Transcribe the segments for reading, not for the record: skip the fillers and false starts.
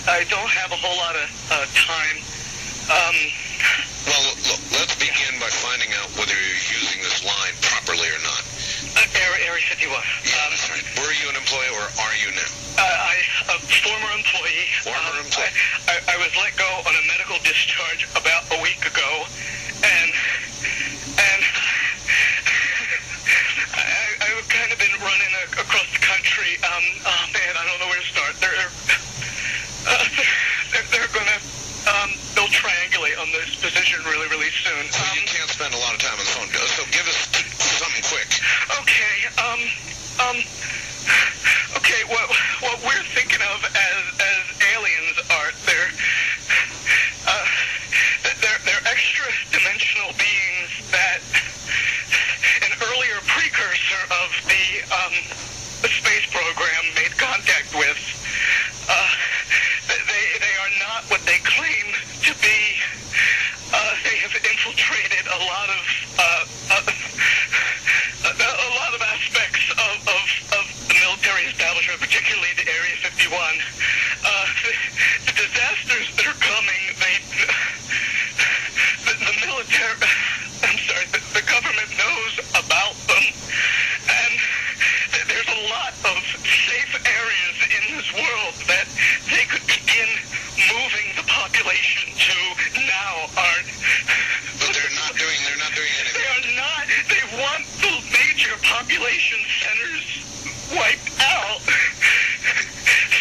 I don't have a whole lot of time. Well, look, let's begin by finding out whether you're using this line properly or not. Area 51. Yeah, that's right. Were you an employee or are you now? A former employee. Former employee. I was let go on a medical discharge about a week ago, and I've kind of been running across the country. Oh man, I don't know where to start. They're gonna they'll triangulate on this position really soon. So you can't spend a lot of time on the phone. So give us something quick. Okay. Okay. What we're thinking of as aliens are they're extra dimensional beings that an earlier precursor of the space program made contact with. They are not what they claim to be. They have infiltrated a lot of aspects of the military establishment, particularly the Area 51. The disasters that are coming, the military, the government knows about them, and there's a lot of safe areas in this world that they could begin moving the population to now aren't. But they're not doing anything. They are not. They want the major population centers wiped out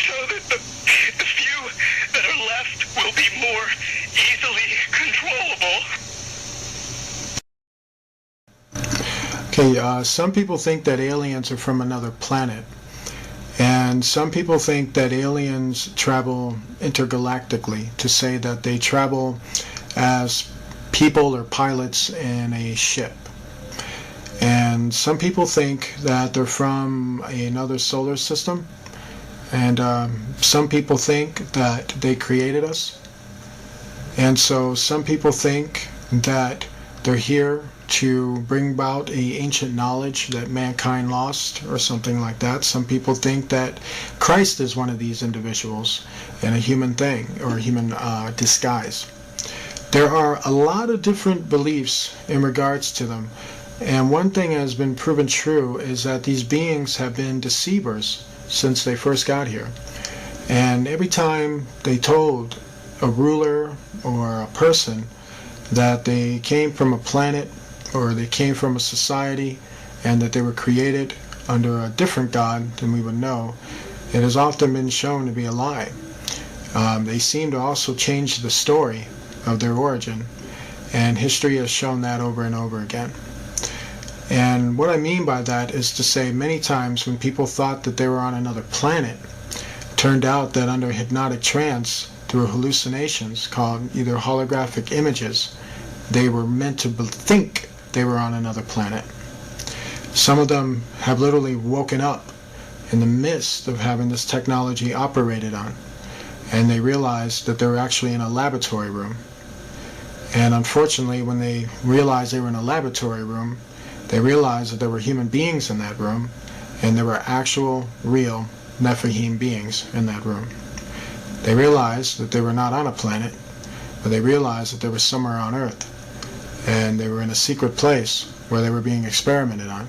so that the few that are left will be more easily controllable. Okay, some people think that aliens are from another planet. And some people think that aliens travel intergalactically, to say that they travel as people or pilots in a ship. And some people think that they're from another solar system. And some people think that they created us. And so some people think that they're here to bring about a ancient knowledge that mankind lost or something like that. Some people think that Christ is one of these individuals in a human thing or a human disguise. There are a lot of different beliefs in regards to them. And one thing that has been proven true is that these beings have been deceivers since they first got here. And every time they told a ruler or a person that they came from a planet or they came from a society and that they were created under a different God than we would know, it has often been shown to be a lie. They seem to also change the story of their origin, and history has shown that over and over again. And what I mean by that is to say many times when people thought that they were on another planet, it turned out that under hypnotic trance, through hallucinations called either holographic images, they were meant to think they were on another planet. Some of them have literally woken up in the midst of having this technology operated on, and they realized that they were actually in a laboratory room. And unfortunately, when they realized they were in a laboratory room, they realized that there were human beings in that room, and there were actual, real Nephilim beings in that room. They realized that they were not on a planet, but they realized that they were somewhere on Earth, and they were in a secret place where they were being experimented on.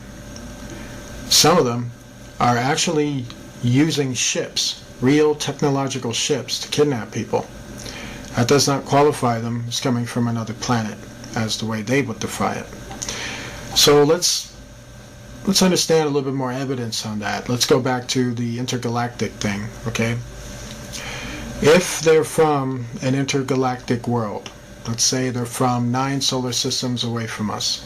Some of them are actually using ships, real technological ships, to kidnap people. That does not qualify them as coming from another planet, as the way they would define it. So let's understand a little bit more evidence on that. Let's go back to the intergalactic thing, okay? If they're from an intergalactic world, let's say they're from 9 solar systems away from us,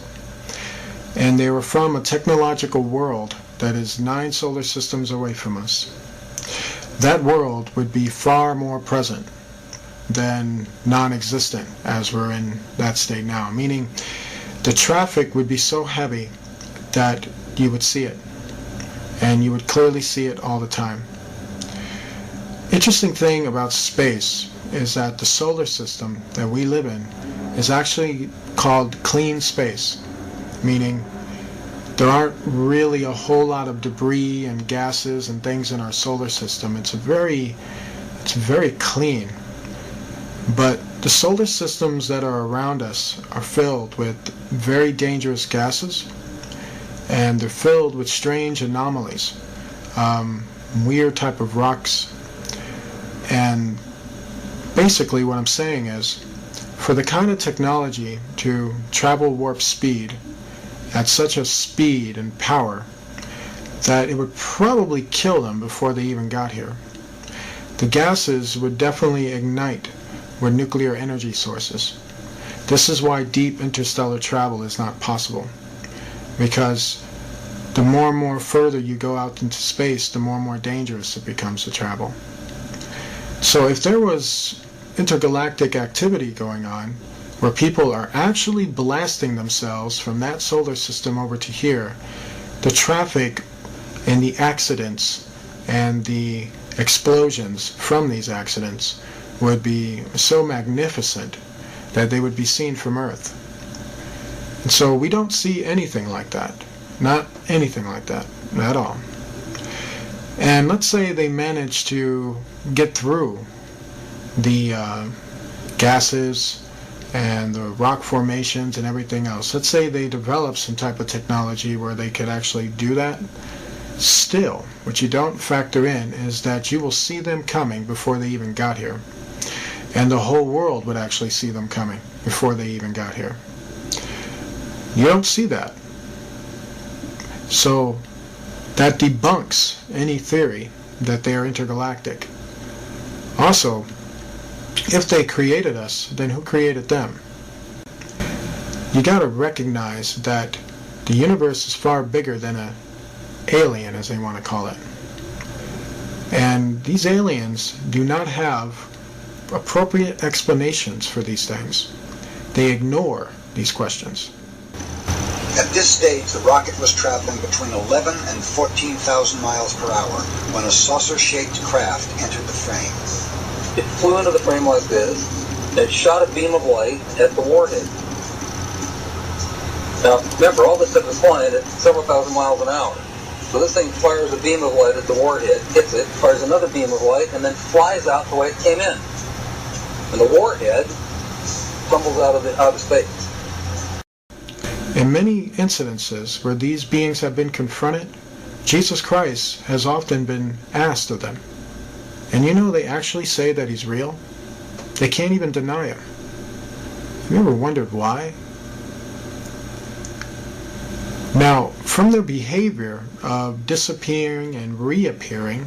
and they were from a technological world that is 9 solar systems away from us, that world would be far more present than non-existent as we're in that state now. Meaning the traffic would be so heavy that you would see it, and you would clearly see it all the time. Interesting thing about space is that the solar system that we live in is actually called clean space, meaning there aren't really a whole lot of debris and gases and things in our solar system. It's a very It's very clean. But the solar systems that are around us are filled with very dangerous gases, and they're filled with strange anomalies, weird type of rocks. And basically what I'm saying is, for the kind of technology to travel warp speed at such a speed and power that it would probably kill them before they even got here. The gases would definitely ignite with nuclear energy sources. This is why deep interstellar travel is not possible, because the more and more further you go out into space, the more and more dangerous it becomes to travel. So if there was intergalactic activity going on, where people are actually blasting themselves from that solar system over to here, the traffic and the accidents and the explosions from these accidents would be so magnificent that they would be seen from Earth. And so we don't see anything like that. Not anything like that at all. And let's say they manage to get through the gases and the rock formations and everything else. Let's say they develop some type of technology where they could actually do that. Still, what you don't factor in is that you will see them coming before they even got here. And the whole world would actually see them coming before they even got here. You don't see that. So that debunks any theory that they are intergalactic. Also, if they created us, then who created them? You got to recognize that the universe is far bigger than an alien, as they want to call it. And these aliens do not have appropriate explanations for these things. They ignore these questions. At this stage, the rocket was traveling between 11 and 14,000 miles per hour when a saucer-shaped craft entered the frame. It flew into the frame like this, and it shot a beam of light at the warhead. Now, remember, all this stuff is flying at several thousand miles an hour. So this thing fires a beam of light at the warhead, hits it, fires another beam of light, and then flies out the way it came in. And the warhead tumbles out of space. In many incidences where these beings have been confronted, Jesus Christ has often been asked of them. And you know they actually say that he's real? They can't even deny him. Have you ever wondered why? Now, from their behavior of disappearing and reappearing,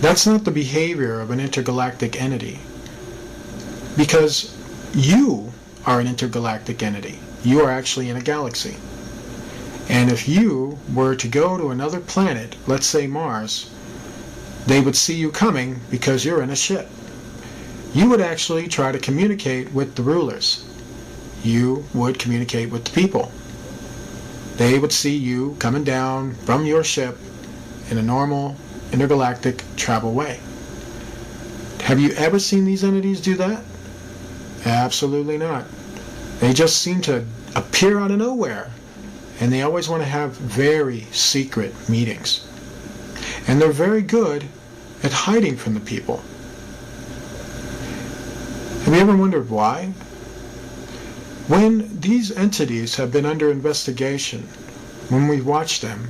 that's not the behavior of an intergalactic entity. Because you are an intergalactic entity. You are actually in a galaxy. And if you were to go to another planet, let's say Mars, they would see you coming because you're in a ship. You would actually try to communicate with the rulers. You would communicate with the people. They would see you coming down from your ship in a normal intergalactic travel way. Have you ever seen these entities do that? Absolutely not. They just seem to appear out of nowhere, and they always want to have very secret meetings. And they're very good at hiding from the people. Have you ever wondered why? When these entities have been under investigation, when we watch them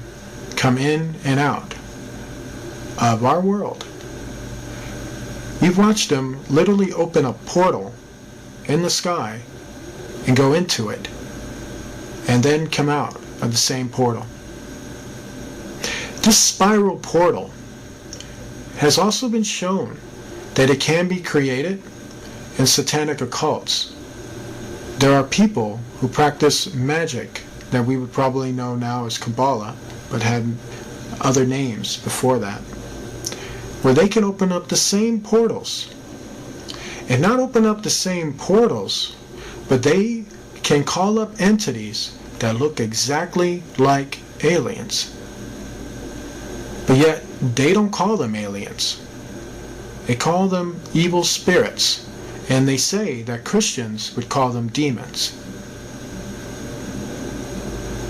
come in and out of our world, we've watched them literally open a portal in the sky and go into it, and then come out of the same portal. This spiral portal has also been shown that it can be created in satanic occults. There are people who practice magic that we would probably know now as Kabbalah, but had other names before that, where they can open up the same portals. And not open up the same portals, but they can call up entities that look exactly like aliens. But yet, they don't call them aliens. They call them evil spirits. And they say that Christians would call them demons.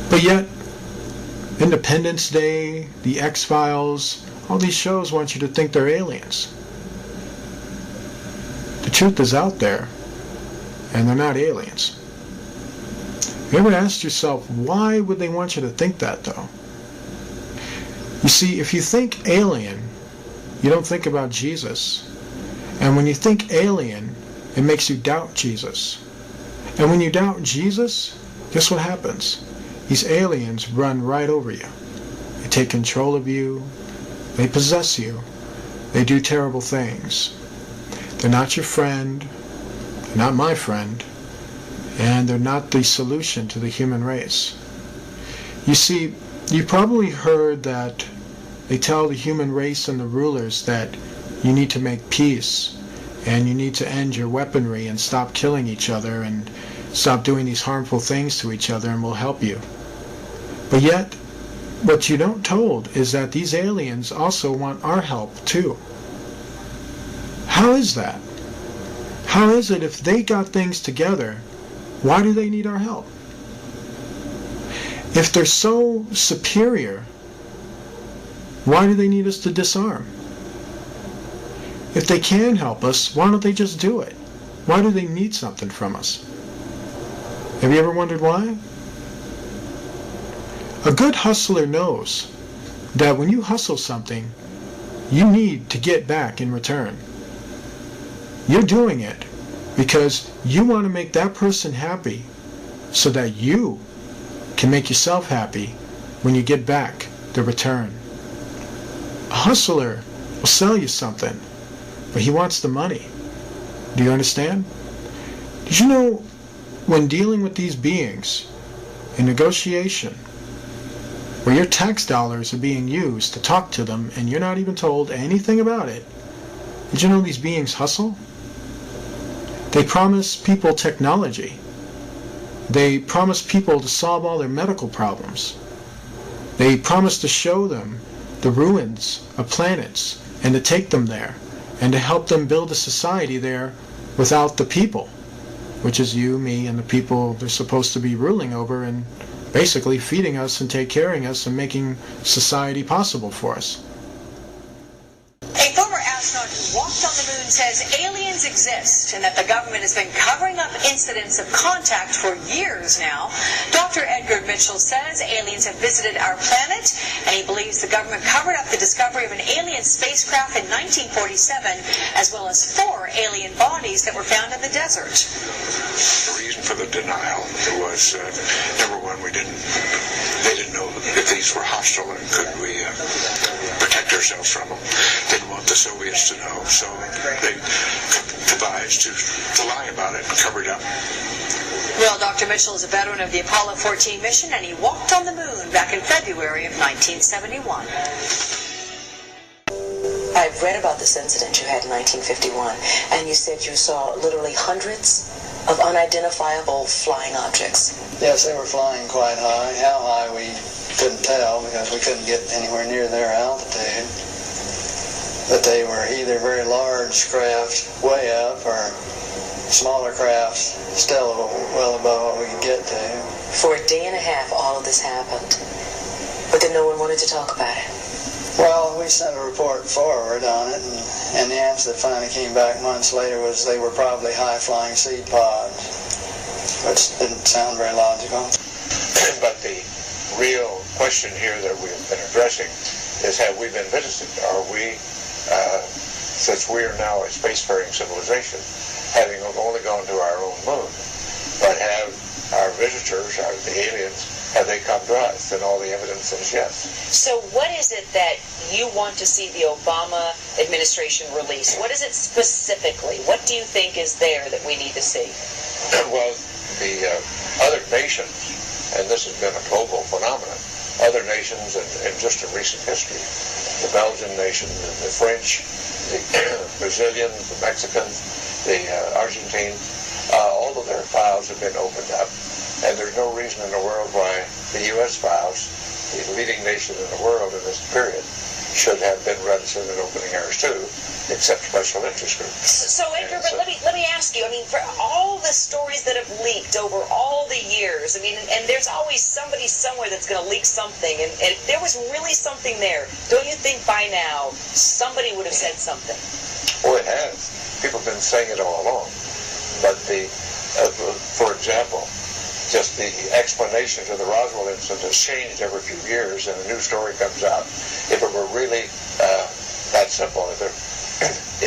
But yet, Independence Day, The X-Files, all these shows want you to think they're aliens. The truth is out there, and they're not aliens. You ever asked yourself, why would they want you to think that, though? You see, if you think alien, you don't think about Jesus. And when you think alien, it makes you doubt Jesus. And when you doubt Jesus, guess what happens? These aliens run right over you. They take control of you. They possess you. They do terrible things. They're not your friend. They're not my friend. And they're not the solution to the human race. You see, you probably heard that they tell the human race and the rulers that you need to make peace and you need to end your weaponry and stop killing each other and stop doing these harmful things to each other, and we'll help you. But yet, what you don't told is that these aliens also want our help too. How is that? How is it if they got things together, why do they need our help? If they're so superior, why do they need us to disarm? If they can help us, why don't they just do it? Why do they need something from us? Have you ever wondered why? A good hustler knows that when you hustle something, you need to get back in return. You're doing it because you want to make that person happy so that you can make yourself happy when you get back the return. A hustler will sell you something, but he wants the money. Do you understand? Did you know when dealing with these beings in negotiation, where your tax dollars are being used to talk to them and you're not even told anything about it, did you know these beings hustle? They promise people technology. They promise people to solve all their medical problems. They promise to show them the ruins of planets and to take them there and to help them build a society there without the people, which is you, me, and the people they're supposed to be ruling over and basically feeding us and take care of us and making society possible for us. A former astronaut who walked on the moon says aliens exist and that the government has been covering up incidents of contact for years now. Dr. Edgar Mitchell says aliens have visited our planet, and he believes the government covered up the discovery of an alien spacecraft in 1947, as well as 4 alien bodies that were found in the desert. The reason for the denial was, number one, they didn't know if these were hostile and could we protect ourselves from them. Didn't want the Soviets to know, so they devised to lie about it and cover it up. Well, Dr. Mitchell is a veteran of the Apollo 14 mission, and he walked on the moon back in February of 1971. I've read about this incident you had in 1951, and you said you saw literally hundreds of unidentifiable flying objects. Yes, they were flying quite high. How high we couldn't tell because we couldn't get anywhere near their altitude. But they were either very large craft way up or smaller crafts still well above what we could get to. For a day and a half, all of this happened, but then no one wanted to talk about it. Well, we sent a report forward on it, and the answer that finally came back months later was they were probably high-flying seed pods, which didn't sound very logical. But the real question here that we've been addressing is, have we been visited? Are we, since we are now a spacefaring civilization, having only gone to our own moon, but have our visitors, the aliens, have they come to us? And all the evidence is yes. So what is it that you want to see the Obama administration release? What is it specifically? What do you think is there that we need to see? Well, the other nations, and this has been a global phenomenon, other nations in just in recent history, the Belgian nation, the French, the Brazilians, the Mexicans, the Argentines, all of their files have been opened up. And there's no reason in the world why the U.S. files, the leading nation in the world in this period, should have been reticent in opening ours too, except special interest groups. So Edgar, but let me ask you, I mean, for all the stories that have leaked over all the years, I mean, and there's always somebody somewhere that's going to leak something, and if there was really something there, don't you think by now somebody would have said something? Oh, it has. People have been saying it all along. But for example, just the explanation to the Roswell incident has changed every few years, and a new story comes out. If it were really that simple, if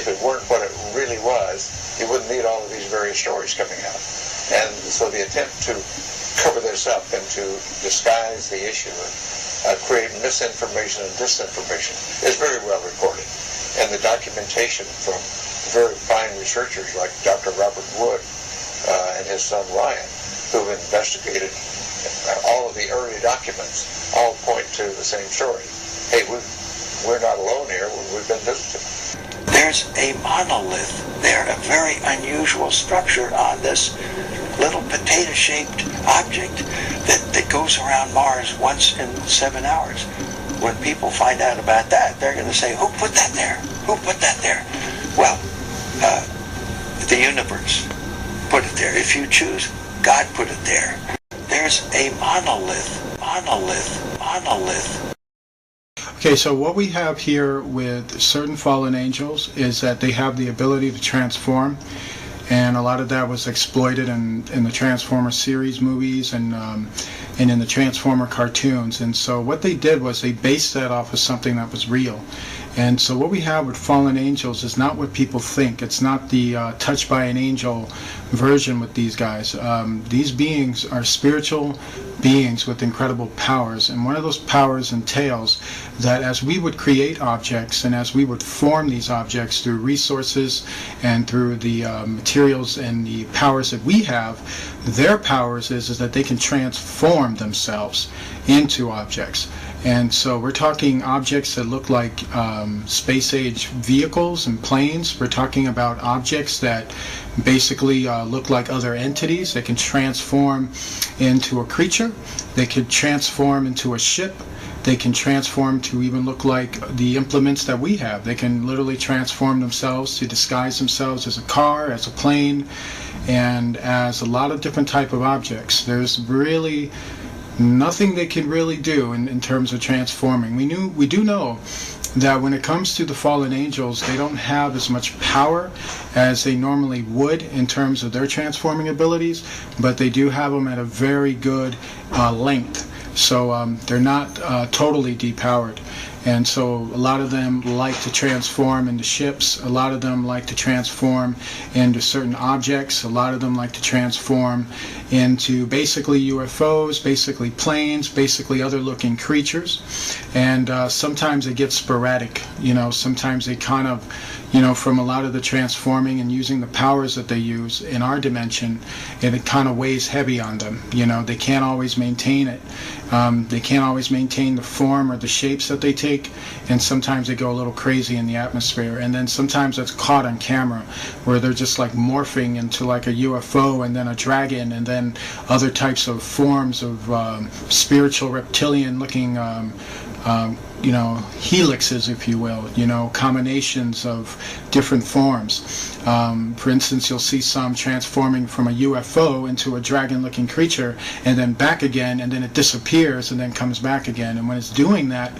it weren't what it really was, you wouldn't need all of these various stories coming out. And so the attempt to cover this up and to disguise the issue and create misinformation and disinformation is very well recorded. And the documentation from very fine researchers like Dr. Robert Wood and his son Ryan, who've investigated all of the early documents, all point to the same story. Hey, we're not alone here. We've been visited. There's a monolith there, a very unusual structure on this little potato-shaped object that goes around Mars once in 7 hours. When people find out about that, they're going to say, who put that there? Who put that there? Well, the universe put it there. If you choose, God put it there. There's a monolith. Okay, so what we have here with certain fallen angels is that they have the ability to transform, and a lot of that was exploited in the Transformer series movies and in the Transformer cartoons. And so what they did was they based that off of something that was real. And so what we have with fallen angels is not what people think. It's not the touched by an angel version with these guys. These beings are spiritual beings with incredible powers, and one of those powers entails that as we would create objects and as we would form these objects through resources and through the materials and the powers that we have, their powers is that they can transform themselves into objects. And so we're talking objects that look like space-age vehicles and planes. We're talking about objects that basically look like other entities. They can transform into a creature. They could transform into a ship. They can transform to even look like the implements that we have. They can literally transform themselves to disguise themselves as a car, as a plane, and as a lot of different type of objects. There's really nothing they can really do in terms of transforming. We do know that when it comes to the fallen angels, they don't have as much power as they normally would in terms of their transforming abilities, but they do have them at a very good length. So they're not totally depowered. And so a lot of them like to transform into ships. A lot of them like to transform into certain objects. A lot of them like to transform into basically UFOs, basically planes, basically other looking creatures. And sometimes it gets sporadic. Sometimes they kind of, from a lot of the transforming and using the powers that they use in our dimension, and it kind of weighs heavy on them. They can't always maintain it. They can't always maintain the form or the shapes that they take, and sometimes they go a little crazy in the atmosphere. And then sometimes that's caught on camera, where they're just like morphing into like a UFO and then a dragon and then other types of forms of spiritual reptilian looking helixes, if you will, combinations of different forms. For instance, you'll see some transforming from a UFO into a dragon-looking creature and then back again, and then it disappears and then comes back again. And when it's doing that,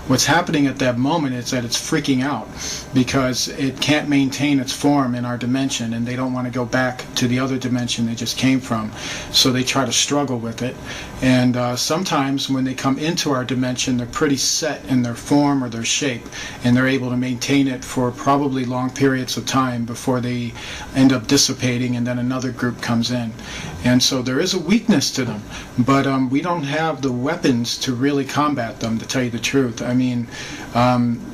what's happening at that moment is that it's freaking out because it can't maintain its form in our dimension, and they don't want to go back to the other dimension they just came from. So they try to struggle with it. And sometimes when they come into our dimension, they're pretty set in their form or their shape, and they're able to maintain it for probably long periods of time before they end up dissipating, and then another group comes in. And so there is a weakness to them, but we don't have the weapons to really combat them, to tell you the truth. I mean,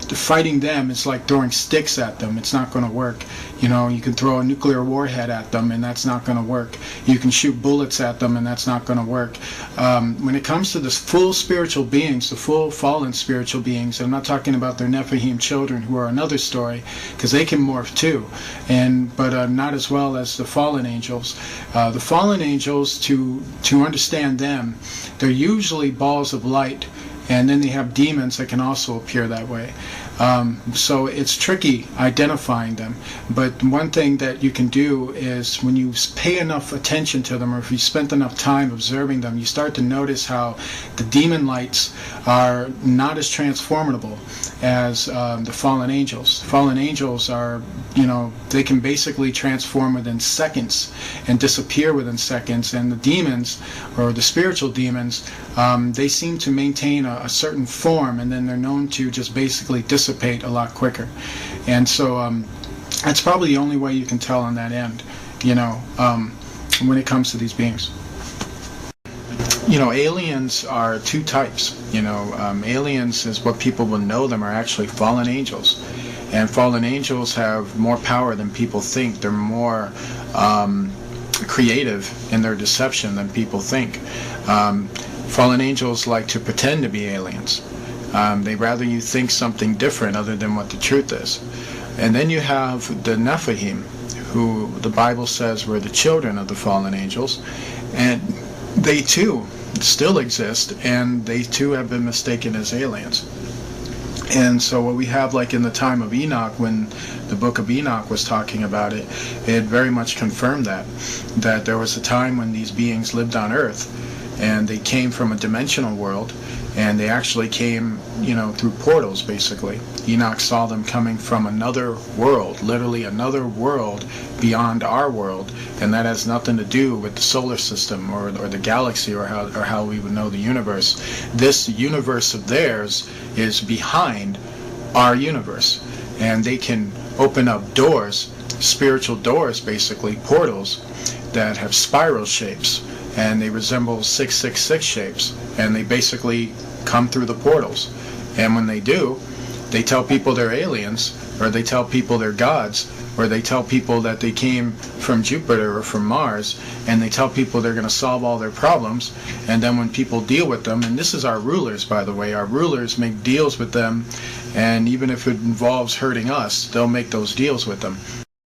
fighting them is like throwing sticks at them. It's not going to work. You can throw a nuclear warhead at them, and that's not going to work. You can shoot bullets at them, and that's not going to work. When it comes to the full spiritual beings, the full fallen spiritual beings, I'm not talking about their Nephilim children, who are another story, because they can morph too, but not as well as the fallen angels. The fallen angels, to understand them, they're usually balls of light And then they have demons that can also appear that way. So it's tricky identifying them. But one thing that you can do is when you pay enough attention to them, or if you spent enough time observing them, you start to notice how the demon lights are not as transformable as the fallen angels. Fallen angels are, they can basically transform within seconds and disappear within seconds. And the demons, or the spiritual demons, they seem to maintain a certain form, and then they're known to just basically dissipate a lot quicker. And so that's probably the only way you can tell on that end, when it comes to these beings. Aliens are two types. Aliens, is what people will know them, are actually fallen angels. And fallen angels have more power than people think. They're more creative in their deception than people think. Fallen angels like to pretend to be aliens. They'd rather you think something different other than what the truth is. And then you have the Nephilim, who the Bible says were the children of the fallen angels. And they too still exist, and they too have been mistaken as aliens. And so what we have, like in the time of Enoch, when the book of Enoch was talking about it, it very much confirmed that there was a time when these beings lived on earth, and they came from a dimensional world, and they actually came, through portals, basically. Enoch saw them coming from another world, literally another world beyond our world, and that has nothing to do with the solar system or the galaxy or how we would know the universe. This universe of theirs is behind our universe, and they can open up doors, spiritual doors, basically, portals that have spiral shapes, and they resemble 666 shapes, and they basically come through the portals. And when they do, they tell people they're aliens, or they tell people they're gods, or they tell people that they came from Jupiter or from Mars, and they tell people they're going to solve all their problems. And then when people deal with them, and this is our rulers, by the way, our rulers make deals with them, and even if it involves hurting us, they'll make those deals with them.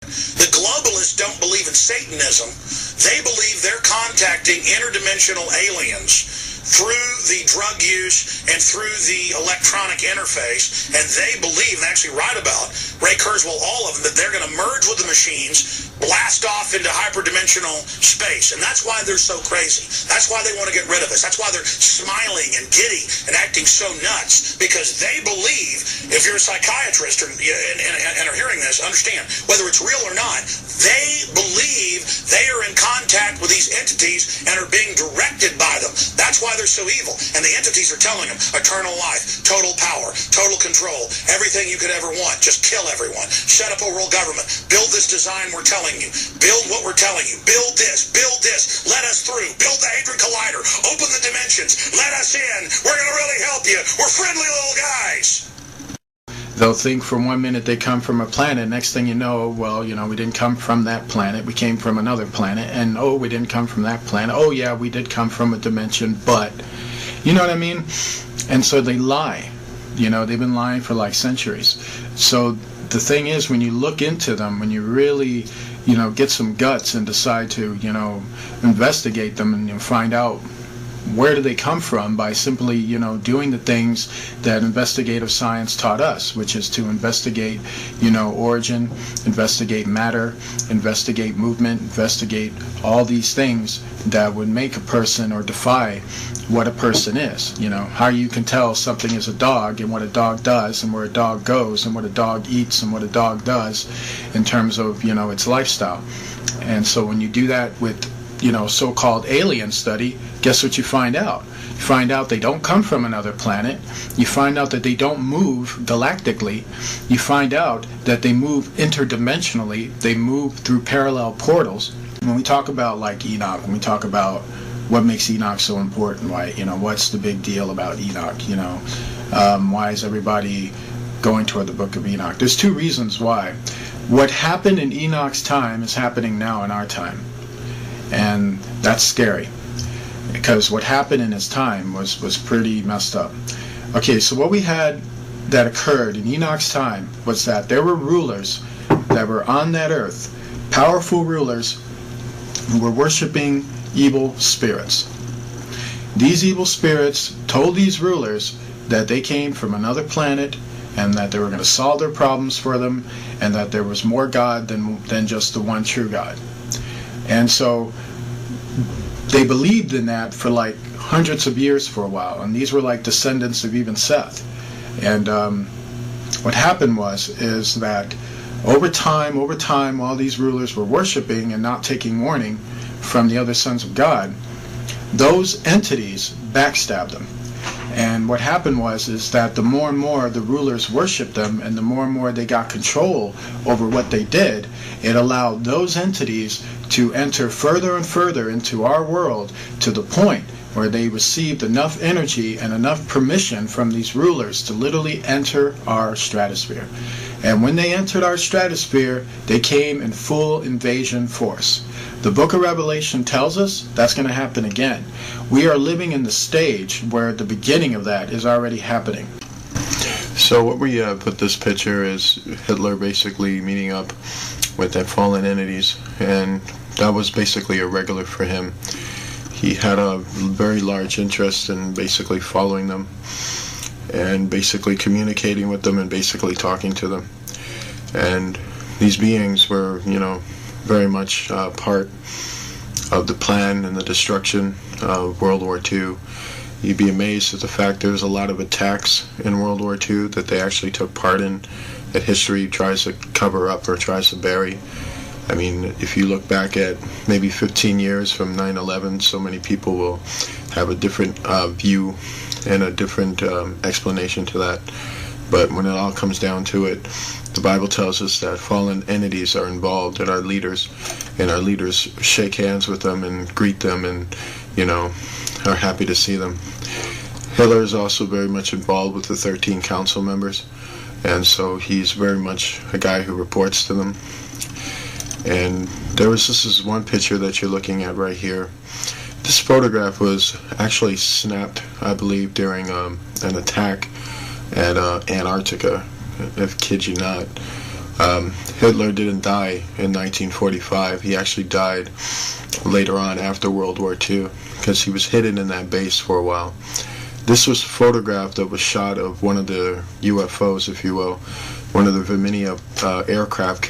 The globalists don't believe in Satanism. They believe they're contacting interdimensional aliens through the drug use and through the electronic interface, and they believe, and actually write about, Ray Kurzweil, all of them, that they're going to merge with the machines, blast off into hyperdimensional space. And that's why they're so crazy. That's why they want to get rid of us. That's why they're smiling and giddy and acting so nuts, because they believe, if you're a psychiatrist and are hearing this, understand, whether it's real or not, they believe they are in contact with these entities and are being directed by them. That's why they're so evil. And the entities are telling them eternal life, total power, total control, everything you could ever want. Just kill everyone. Set up a world government. Build this design we're telling you. Build what we're telling you. Build this. Build this. Let us through. Build the Hadron Collider. Open the dimensions. Let us in. We're going to really help you. We're friendly little guys. They'll think for 1 minute they come from a planet. Next thing you know, well, we didn't come from that planet. We came from another planet. And, oh, we didn't come from that planet. Oh, yeah, we did come from a dimension, but... You know what I mean? And so they lie. They've been lying for like centuries. So the thing is, when you look into them, when you really, get some guts and decide to, investigate them and find out where do they come from by simply, doing the things that investigative science taught us, which is to investigate, origin, investigate matter, investigate movement, investigate all these things that would make a person or defy what a person is. How you can tell something is a dog and what a dog does and where a dog goes and what a dog eats and what a dog does in terms of, its lifestyle. And so when you do that with, so-called alien study, guess what you find out? You find out they don't come from another planet. You find out that they don't move galactically. You find out that they move interdimensionally. They move through parallel portals. When we talk about like Enoch, when we talk about what makes Enoch so important, why, what's the big deal about Enoch, why is everybody going toward the book of Enoch? There's two reasons why. What happened in Enoch's time is happening now in our time. And that's scary, because what happened in his time was pretty messed up. Okay, so what we had that occurred in Enoch's time was that there were rulers that were on that earth, powerful rulers who were worshiping evil spirits. These evil spirits told these rulers that they came from another planet and that they were going to solve their problems for them, and that there was more God than just the one true God. And so they believed in that for like hundreds of years for a while, and these were like descendants of even Seth. And what happened is that over time, while these rulers were worshiping and not taking warning from the other sons of God, those entities backstabbed them. And what happened is that the more and more the rulers worshipped them, and the more they got control over what they did, it allowed those entities to enter further and further into our world, to the point where they received enough energy and enough permission from these rulers to literally enter our stratosphere. And when they entered our stratosphere, they came in full invasion force. The book of Revelation tells us that's going to happen again. We are living in the stage where the beginning of that is already happening. So what we put this picture is Hitler basically meeting up with the fallen entities, and that was basically a regular for him. He had a very large interest in basically following them and basically communicating with them and basically talking to them. And these beings were, very much part of the plan and the destruction of World War II. You'd be amazed at the fact there's a lot of attacks in World War II that they actually took part in, that history tries to cover up or tries to bury. I mean, if you look back at maybe 15 years from 9/11, so many people will have a different view and a different explanation to that. But when it all comes down to it, the Bible tells us that fallen entities are involved, and our leaders shake hands with them and greet them, and are happy to see them. Hitler is also very much involved with the 13 council members, and so he's very much a guy who reports to them. And this is one picture that you're looking at right here. This photograph was actually snapped, I believe, during an attack at Antarctica, if kid you not. Hitler didn't die in 1945. He actually died later on after World War II because he was hidden in that base for a while. This was a photograph that was shot of one of the UFOs, if you will, one of the Virginia aircraft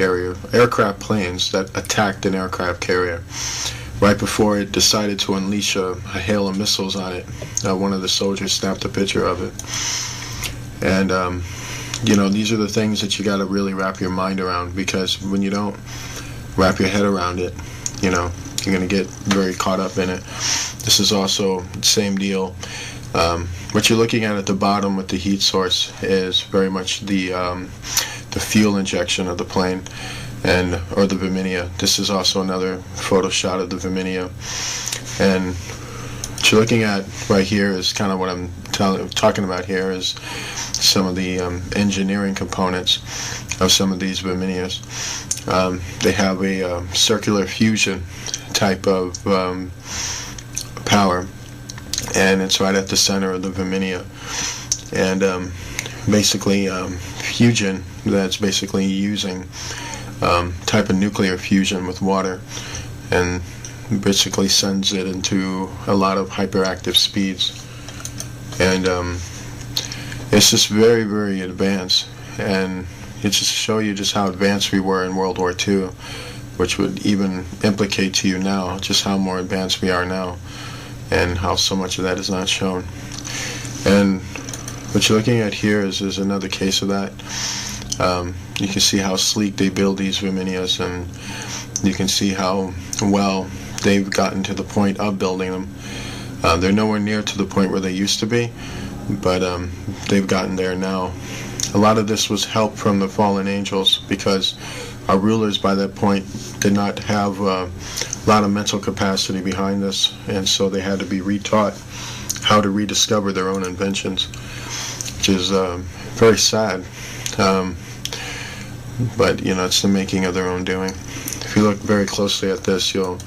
planes that attacked an aircraft carrier. Right before it decided to unleash a hail of missiles on it, one of the soldiers snapped a picture of it. And these are the things that you got to really wrap your mind around, because when you don't wrap your head around it, you're going to get very caught up in it. This is also the same deal. What you're looking at the bottom with the heat source is very much the fuel injection of the plane, or the Virginia. This is also another photo shot of the Virginia. And what you're looking at right here is kind of what I'm talking about here, is some of the engineering components of some of these Virginias. They have a circular fusion type of power, and it's right at the center of the Virginia. And basically fusion, that's basically using type of nuclear fusion with water, and basically sends it into a lot of hyperactive speeds. And it's just very, very advanced, and it's just to show you just how advanced we were in World War II, which would even implicate to you now just how more advanced we are now, and how so much of that is not shown. And what you're looking at here is another case of that. You can see how sleek they build these Virginias, and you can see how well they've gotten to the point of building them. They're nowhere near to the point where they used to be, but they've gotten there now. A lot of this was help from the fallen angels, because our rulers by that point did not have a lot of mental capacity behind this, and so they had to be retaught how to rediscover their own inventions, which is very sad. But it's the making of their own doing. If you look very closely at this, you'll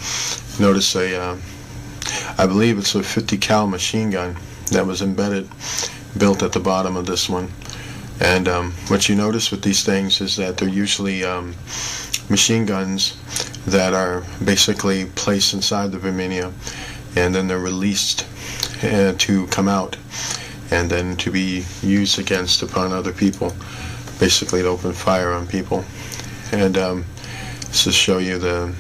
notice I believe it's a 50 cal machine gun that was built at the bottom of this one. And what you notice with these things is that they're usually machine guns that are basically placed inside the Virginia, and then they're released to come out and then to be used against upon other people, basically to open fire on people. And this to show you the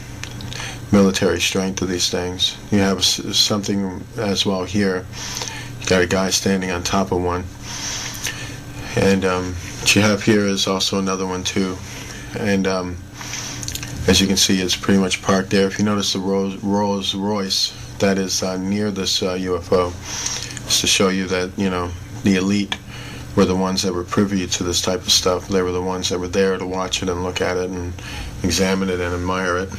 military strength of these things. You have something as well here. You got a guy standing on top of one, and what you have here is also another one too. And as you can see, it's pretty much parked there. If you notice the Rolls Royce that is near this UFO, it's to show you that, you know, the elite were the ones that were privy to this type of stuff. They were the ones that were there to watch it and look at it and examine it and admire it.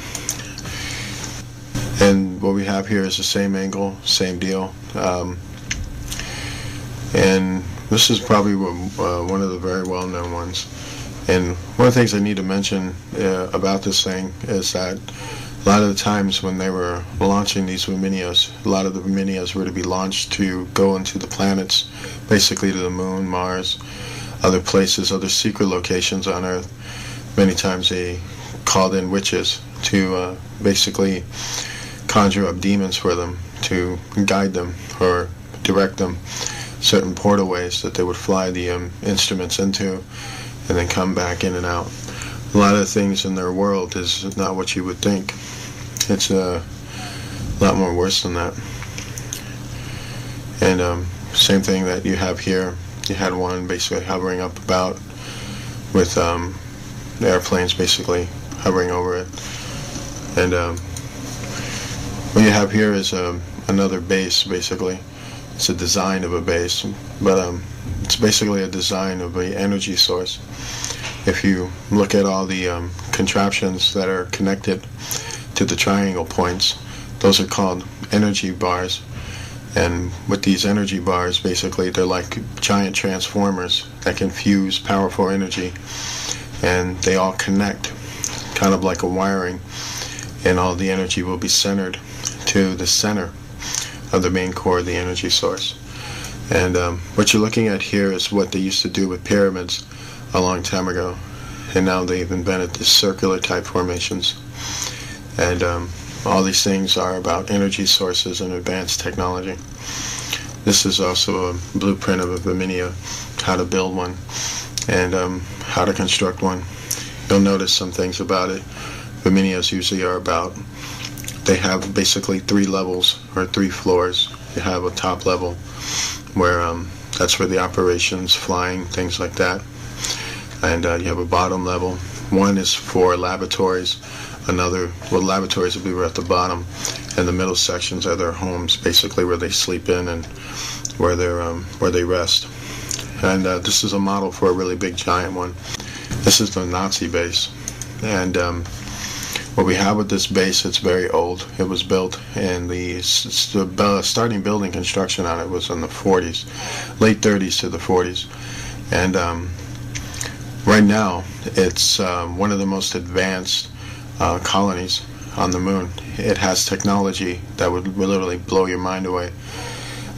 And what we have here is the same angle, same deal. And this is probably one of the very well-known ones. And one of the things I need to mention about this thing is that a lot of the times when they were launching these Wominias, a lot of the Wominias were to be launched to go into the planets, basically to the moon, Mars, other places, other secret locations on Earth. Many times they called in witches to basically conjure up demons for them, to guide them or direct them certain portalways that they would fly the instruments into and then come back in and out. A lot of the things in their world is not what you would think. It's a lot more worse than that. And same thing that you have here. You had one basically hovering up about with the airplanes basically hovering over it. And what you have here is another base basically. It's a design of a base, but it's basically a design of an energy source. If you look at all the contraptions that are connected to the triangle points, those are called energy bars. And with these energy bars, basically, they're like giant transformers that can fuse powerful energy, and they all connect, kind of like a wiring, and all the energy will be centered to the center of the main core of the energy source. And what you're looking at here is what they used to do with pyramids a long time ago, and now they've invented these circular type formations. And all these things are about energy sources and advanced technology. This is also a blueprint of a Wominia, how to build one and how to construct one. You'll notice some things about it. Wominias usually are about, they have basically 3 levels or 3 floors. You have a top level where that's where the operations, flying, things like that. And you have a bottom level. One is for laboratories. Another, well, laboratories will be at the bottom, and the middle sections are their homes, basically where they sleep in and where they rest. And this is a model for a really big giant one. This is the Nazi base, and what we have with this base, it's very old. It was built in the starting building construction on it was in the 40s, late 30s to the 40s, and right now it's one of the most advanced colonies on the moon. It has technology that would literally blow your mind away.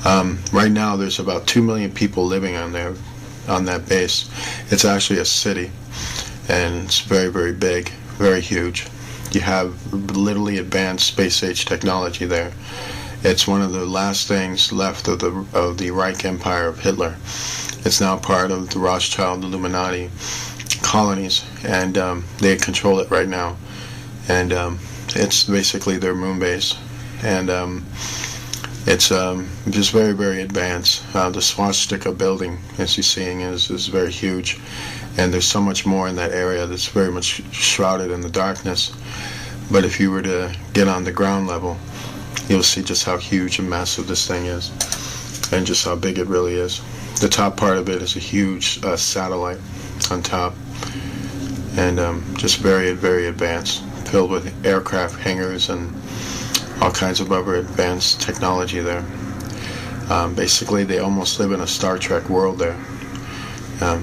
Right now there's about 2 million people living on there, on that base. It's actually a city, and it's very, very big, very huge. You have literally advanced space age technology there. It's one of the last things left of the Reich Empire of Hitler. It's now part of the Rothschild Illuminati colonies, and they control it right now. And it's basically their moon base, and it's just very, very advanced. The swastika building, as you're seeing, is very huge, and there's so much more in that area that's very much shrouded in the darkness. But if you were to get on the ground level, you'll see just how huge and massive this thing is, and just how big it really is. The top part of it is a huge satellite on top, and just very, very advanced, filled with aircraft hangars and all kinds of other advanced technology there. Basically, they almost live in a Star Trek world there.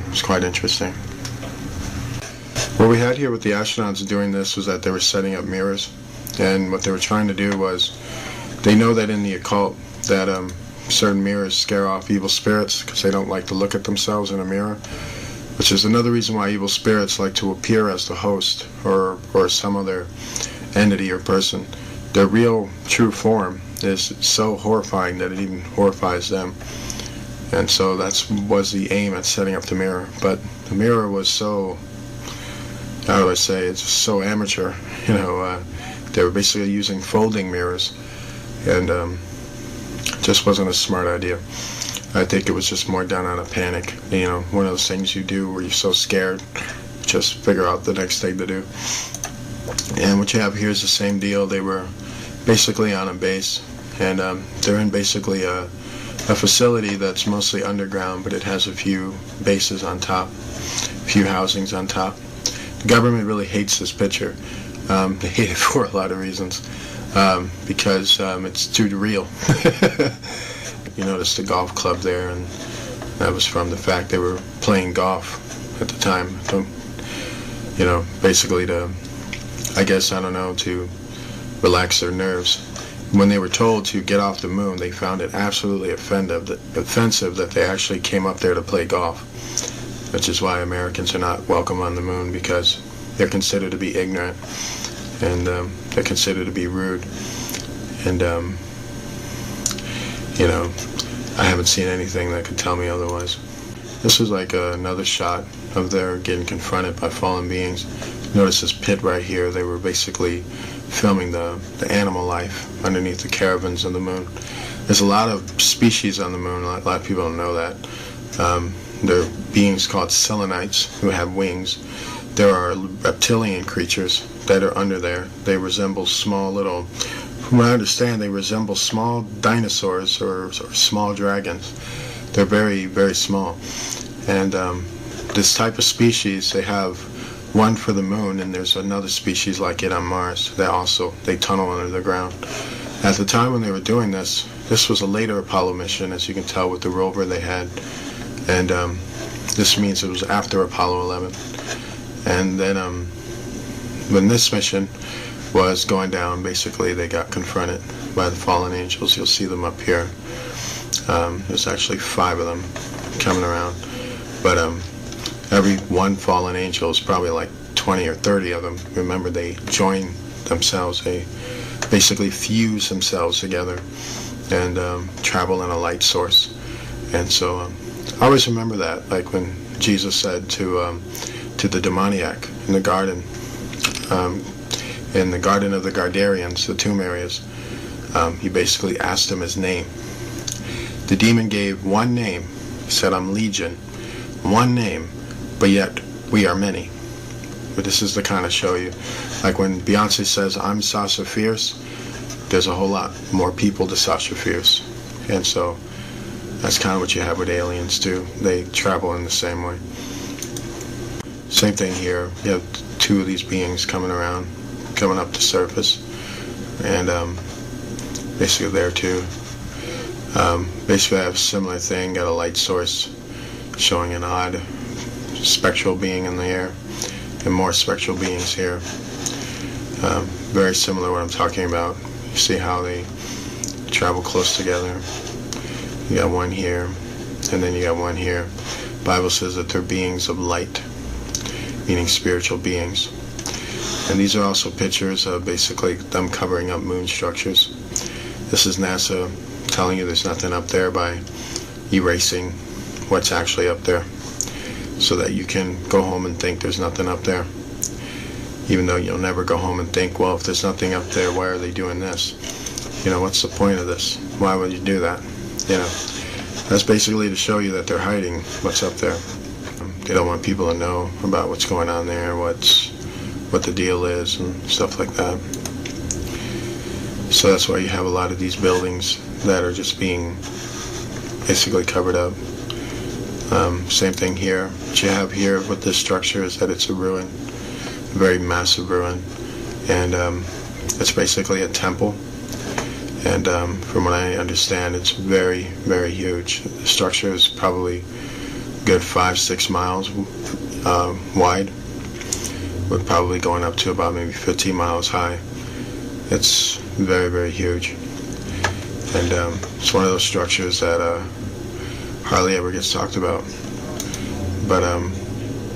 It's quite interesting. What we had here with the astronauts doing this was that they were setting up mirrors, and what they were trying to do was, they know that in the occult that certain mirrors scare off evil spirits because they don't like to look at themselves in a mirror, which is another reason why evil spirits like to appear as the host or some other entity or person. Their real true form is so horrifying that it even horrifies them. And so that was the aim at setting up the mirror. But the mirror was so, how do I say, it's so amateur. You know, they were basically using folding mirrors, and just wasn't a smart idea. I think it was just more done out of panic. You know, one of those things you do where you're so scared, just figure out the next thing to do. And what you have here is the same deal. They were basically on a base, and they're in basically a facility that's mostly underground, but it has a few bases on top, a few housings on top. The government really hates this picture. They hate it for a lot of reasons, because it's too real. You notice the golf club there, and that was from the fact they were playing golf at the time. You know, basically to, I guess, I don't know, to relax their nerves. When they were told to get off the moon, they found it absolutely offensive that they actually came up there to play golf, which is why Americans are not welcome on the moon, because they're considered to be ignorant, and they're considered to be rude. And, you know, I haven't seen anything that could tell me otherwise. This is like another shot of their getting confronted by fallen beings. Notice this pit right here. They were basically filming the animal life underneath the caravans of the moon. There's a lot of species on the moon. A lot of people don't know that. There are beings called selenites who have wings. There are reptilian creatures that are under there. They resemble small little, from what I understand, they resemble small dinosaurs or small dragons. They're very, very small. And this type of species, they have one for the moon, and there's another species like it on Mars. They tunnel under the ground. At the time when they were doing this was a later Apollo mission, as you can tell with the rover they had. And this means it was after Apollo 11. And then when this mission was going down, basically they got confronted by the fallen angels. You'll see them up here. There's actually 5 of them coming around. But every one fallen angel is probably like 20 or 30 of them. Remember, they join themselves. They basically fuse themselves together and travel in a light source. And so I always remember that, like when Jesus said to the demoniac in the garden of the Gardarians, the tomb areas, he basically asked him his name. The demon gave one name. He said, "I'm Legion." One name, but yet we are many. But this is the kind of show you, like when Beyonce says, "I'm Sasha Fierce," there's a whole lot more people to Sasha Fierce. And so that's kind of what you have with aliens too. They travel in the same way. Same thing here. You have 2 of these beings coming up the surface, and basically there too. Basically I have a similar thing, got a light source showing an odd spectral being in the air, and more spectral beings here. Very similar to what I'm talking about. You see how they travel close together. You got one here, and then you got one here. The Bible says that they're beings of light, meaning spiritual beings. And these are also pictures of basically them covering up moon structures. This is NASA telling you there's nothing up there by erasing what's actually up there, so that you can go home and think there's nothing up there, even though you'll never go home and think, well, if there's nothing up there, why are they doing this? You know, what's the point of this? Why would you do that? You know, that's basically to show you that they're hiding what's up there. They don't want people to know about what's going on there, what the deal is, and stuff like that. So that's why you have a lot of these buildings that are just being basically covered up. Same thing here. What you have here with this structure is that it's a ruin, a very massive ruin, and it's basically a temple. And from what I understand, it's very, very huge. The structure is probably a good 5-6 miles wide, with probably going up to about maybe 15 miles high. It's very, very huge, and it's one of those structures that hardly ever gets talked about, but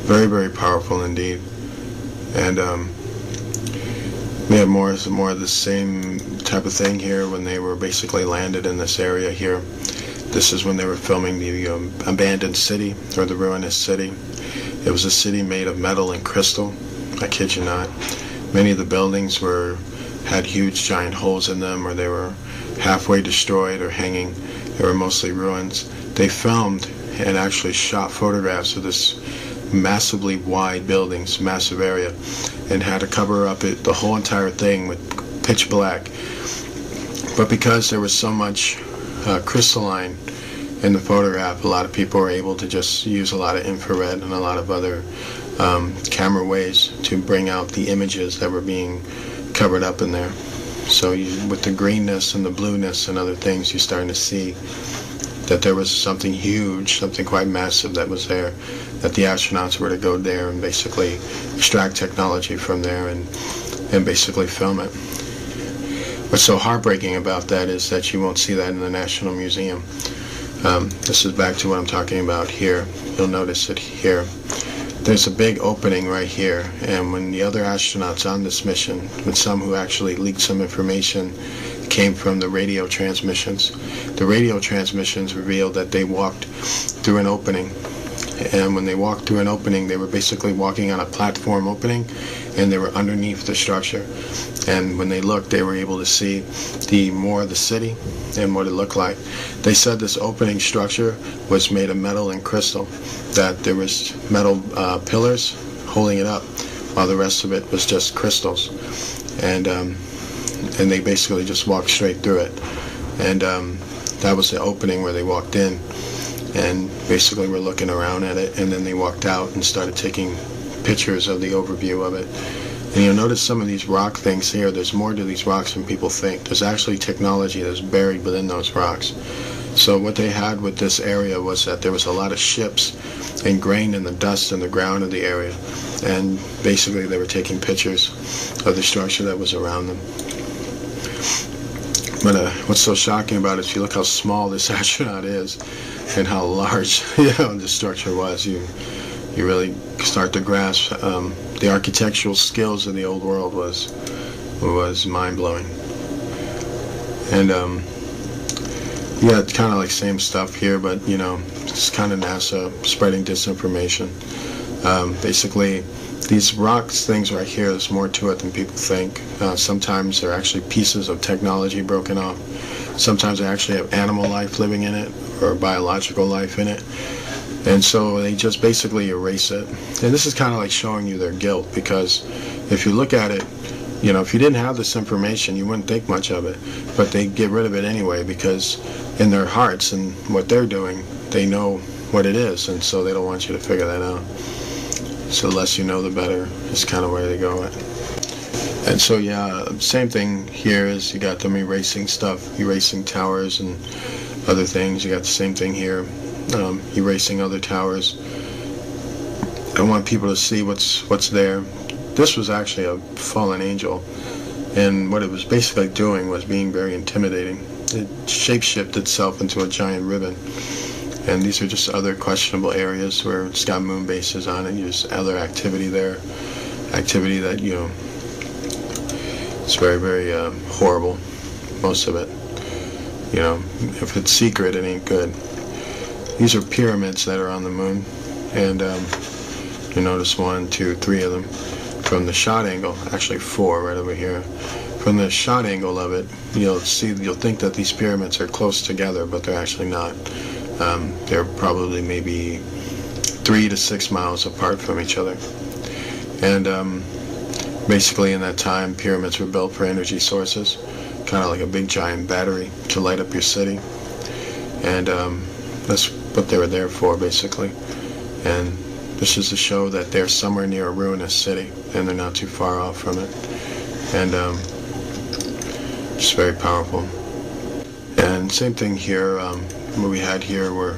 very, very powerful indeed. And We have more of the same type of thing here when they were basically landed in this area here. This is when they were filming the abandoned city, or the ruinous city. It was a city made of metal and crystal. I kid you not. Many of the buildings had huge giant holes in them, or they were halfway destroyed or hanging. They were mostly ruins. They filmed and actually shot photographs of this massively wide buildings, massive area, and had to cover up the whole entire thing with pitch black. But because there was so much crystalline in the photograph, a lot of people were able to just use a lot of infrared and a lot of other camera ways to bring out the images that were being covered up in there. So with the greenness and the blueness and other things, you're starting to see that there was something huge, something quite massive that was there, that the astronauts were to go there and basically extract technology from there and basically film it. What's so heartbreaking about that is that you won't see that in the National Museum. This is back to what I'm talking about here. You'll notice it here. There's a big opening right here, and when the other astronauts on this mission, with some who actually leaked some information, came from the radio transmissions. The radio transmissions revealed that they walked through an opening, and when they walked through an opening, they were basically walking on a platform opening, and they were underneath the structure. And when they looked, they were able to see more of the city and what it looked like. They said this opening structure was made of metal and crystal, that there was metal pillars holding it up, while the rest of it was just crystals. And they basically just walked straight through it. And that was the opening where they walked in, and basically were looking around at it, and then they walked out and started taking pictures of the overview of it. And you'll notice some of these rock things here. There's more to these rocks than people think. There's actually technology that's buried within those rocks. So what they had with this area was that there was a lot of ships ingrained in the dust in the ground of the area, and basically they were taking pictures of the structure that was around them. But what's so shocking about it, if you look how small this astronaut is and how large the structure was, you really start to grasp the architectural skills of the old world was mind-blowing. And yeah, it's kind of like same stuff here, but it's kind of NASA spreading disinformation. Basically, these rocks things right here, there's more to it than people think. Sometimes they're actually pieces of technology broken off. Sometimes they actually have animal life living in it, or biological life in it. And so they just basically erase it. And this is kind of like showing you their guilt, because if you look at it, if you didn't have this information, you wouldn't think much of it. But they get rid of it anyway, because in their hearts and what they're doing, they know what it is, and so they don't want you to figure that out. So the less you know, the better is kind of where they go at. And so yeah, same thing here is you got them erasing stuff, erasing towers and other things. You got the same thing here. Erasing other towers. I want people to see what's there. This was actually a fallen angel, and what it was basically doing was being very intimidating. It shapeshifted itself into a giant ribbon, and these are just other questionable areas where it's got moon bases on it. There's other activity there, activity that it's very, very horrible, most of it. If it's secret, it ain't good. These are pyramids that are on the moon, and you notice 1, 2, 3 of them. From the shot angle, actually 4 right over here. From the shot angle of it, you'll think that these pyramids are close together, but they're actually not. They're probably maybe 3 to 6 miles apart from each other. And basically in that time, pyramids were built for energy sources, kind of like a big giant battery to light up your city. And that's what they were there for, basically. And this is to show that they're somewhere near a ruinous city, and they're not too far off from it. And just very powerful. And same thing here. What we had here were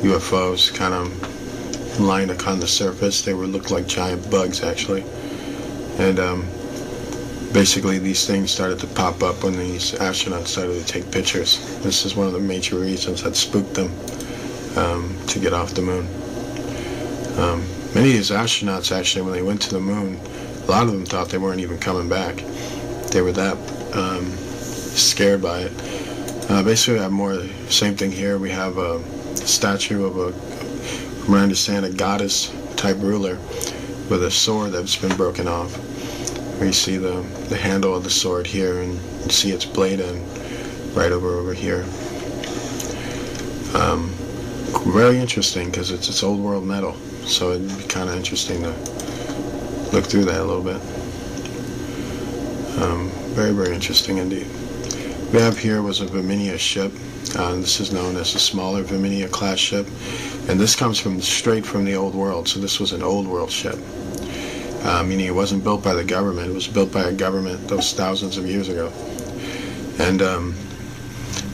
UFOs kind of lying on the surface. They looked like giant bugs, actually. And basically these things started to pop up when these astronauts started to take pictures. This is one of the major reasons that spooked them to get off the moon. Many of these astronauts, actually, when they went to the moon, A lot of them thought they weren't even coming back. They were that scared by it. Basically, we have more same thing here. We have a statue of from what I understand, a goddess-type ruler with a sword that's been broken off. We see the handle of the sword here, and you see its blade end right over here. Very interesting because it's old world metal, so it'd be kind of interesting to look through that a little bit. Very, very interesting indeed. We have here was a Viminia ship. This is known as a smaller Viminia class ship, and this comes straight from the old world. So this was an old world ship, meaning it wasn't built by the government. It was built by a government those thousands of years ago. And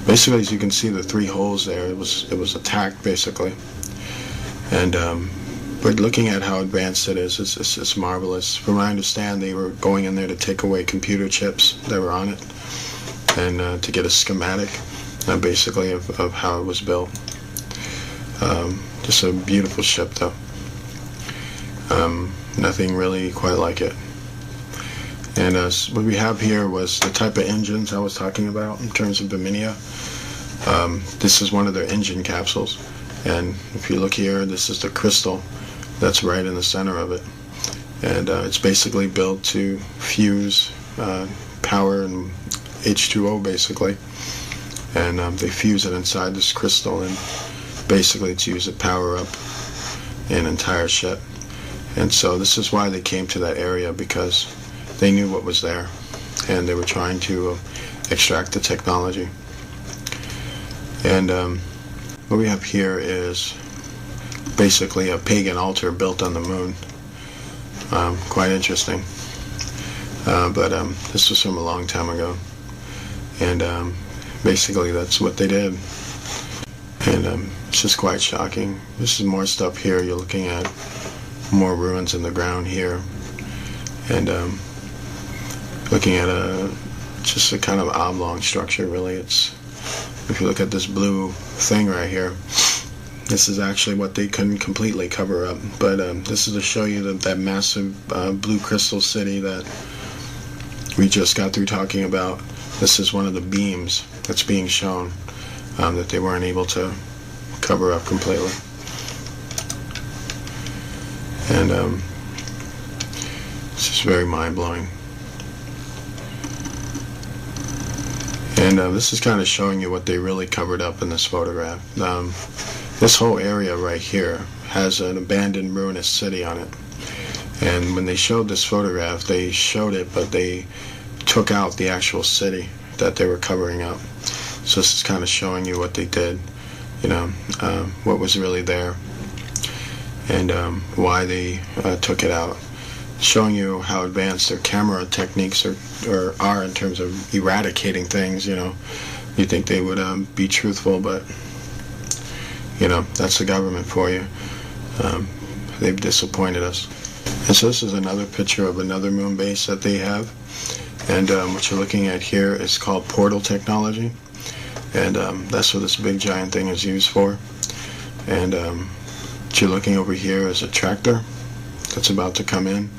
basically, as you can see, the 3 holes there, it was attacked basically. And but looking at how advanced it is, it's marvelous. From what I understand, they were going in there to take away computer chips that were on it, and to get a schematic, basically, of how it was built. Just a beautiful ship, though. Nothing really quite like it. And what we have here was the type of engines I was talking about in terms of Viminia. This is one of their engine capsules. And if you look here, this is the crystal that's right in the center of it. And it's basically built to fuse power and H2O, basically. And they fuse it inside this crystal, and basically it's used to power up an entire ship. And so this is why they came to that area, because they knew what was there, and they were trying to extract the technology. And what we have here is basically a pagan altar built on the moon. Quite interesting. But this was from a long time ago. And basically that's what they did. And it's just quite shocking. This is more stuff here. You're looking at more ruins in the ground here. And looking at just a kind of oblong structure, really. If you look at this blue thing right here, this is actually what they couldn't completely cover up. But this is to show you that massive blue crystal city that we just got through talking about. This is one of the beams that's being shown that they weren't able to cover up completely. And it's just very mind-blowing. And this is kind of showing you what they really covered up in this photograph. This whole area right here has an abandoned ruinous city on it. And when they showed this photograph, they showed it, but they took out the actual city that they were covering up. So this is kind of showing you what they did, what was really there, and why they took it out. Showing you how advanced their camera techniques are in terms of eradicating things. You think they would be truthful, but that's the government for you. They've disappointed us. And so this is another picture of another moon base that they have. And what you're looking at here is called portal technology. And that's what this big giant thing is used for. And what you're looking over here is a tractor that's about to come in.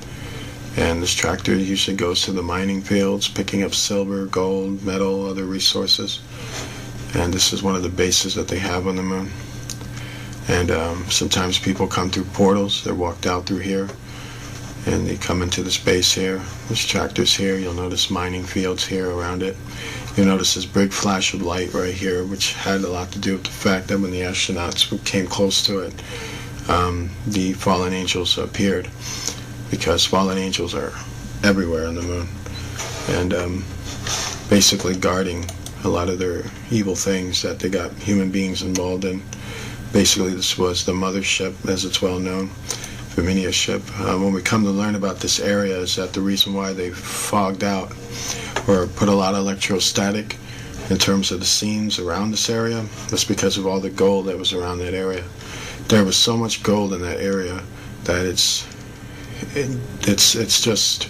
And this tractor usually goes to the mining fields, picking up silver, gold, metal, other resources. And this is one of the bases that they have on the moon. And sometimes people come through portals. They're walked out through here, and they come into this base here. There's tractors here. You'll notice mining fields here around it. You'll notice this big flash of light right here, which had a lot to do with the fact that when the astronauts came close to it, the fallen angels appeared, because fallen angels are everywhere on the moon, and basically guarding a lot of their evil things that they got human beings involved in. Basically, this was the mothership, as it's well known, Viminia ship. When we come to learn about this area, is that the reason why they fogged out or put a lot of electrostatic in terms of the scenes around this area was because of all the gold that was around that area. There was so much gold in that area that it's just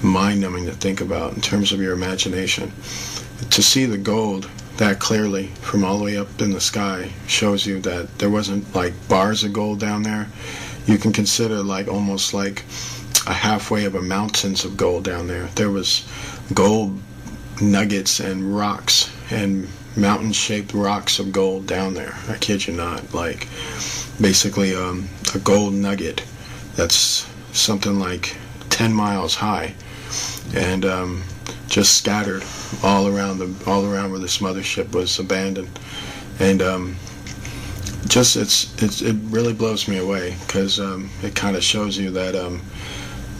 mind-numbing to think about in terms of your imagination. To see the gold that clearly from all the way up in the sky shows you that there wasn't like bars of gold down there. You can consider like almost like a halfway of a mountains of gold down there. There was gold nuggets and rocks and mountain-shaped rocks of gold down there. I kid you not. Like, basically a gold nugget that's something like 10 miles high, and just scattered all around where this mothership was abandoned. And it really blows me away, because it kind of shows you that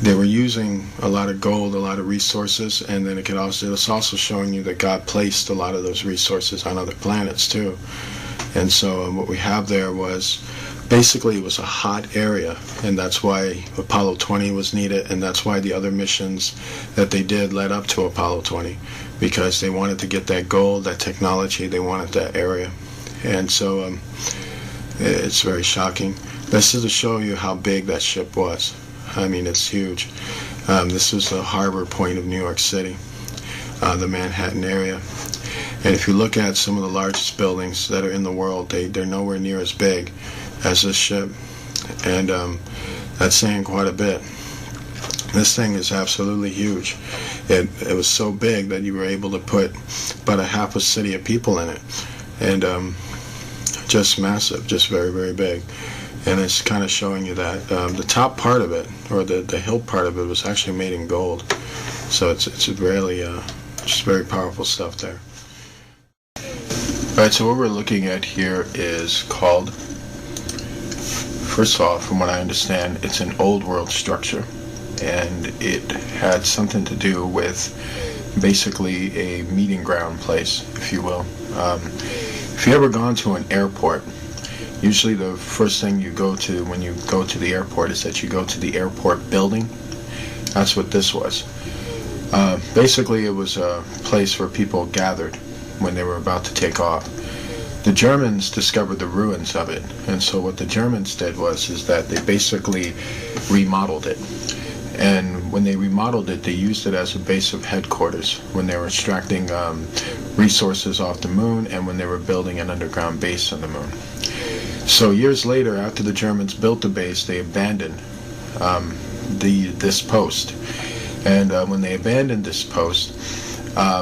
they were using a lot of gold, a lot of resources, and then it's also showing you that God placed a lot of those resources on other planets too. And so what we have there was basically, it was a hot area, and that's why Apollo 20 was needed, and that's why the other missions that they did led up to Apollo 20, because they wanted to get that gold, that technology, they wanted that area. And so it's very shocking. This is to show you how big that ship was. I mean, it's huge. This was the harbor point of New York City, the Manhattan area. And if you look at some of the largest buildings that are in the world, they're nowhere near as big as this ship. And that's saying quite a bit. This thing is absolutely huge. It was so big that you were able to put about a half a city of people in it. And just massive, just very, very big. And it's kind of showing you that the top part of it, or the hill part of it, was actually made in gold. So it's really just very powerful stuff there. Alright, so what we're looking at here is called, first of all, from what I understand, it's an old world structure. And it had something to do with basically a meeting ground place, if you will. If you ever gone to an airport, usually the first thing you go to when you go to the airport is that you go to the airport building. That's what this was. Basically, it was a place where people gathered when they were about to take off. The Germans discovered the ruins of it, and so what the Germans did is that they basically remodeled it. And when they remodeled it, they used it as a base of headquarters when they were extracting resources off the moon, and when they were building an underground base on the moon. So years later, after the Germans built the base, they abandoned this post. And when they abandoned this post,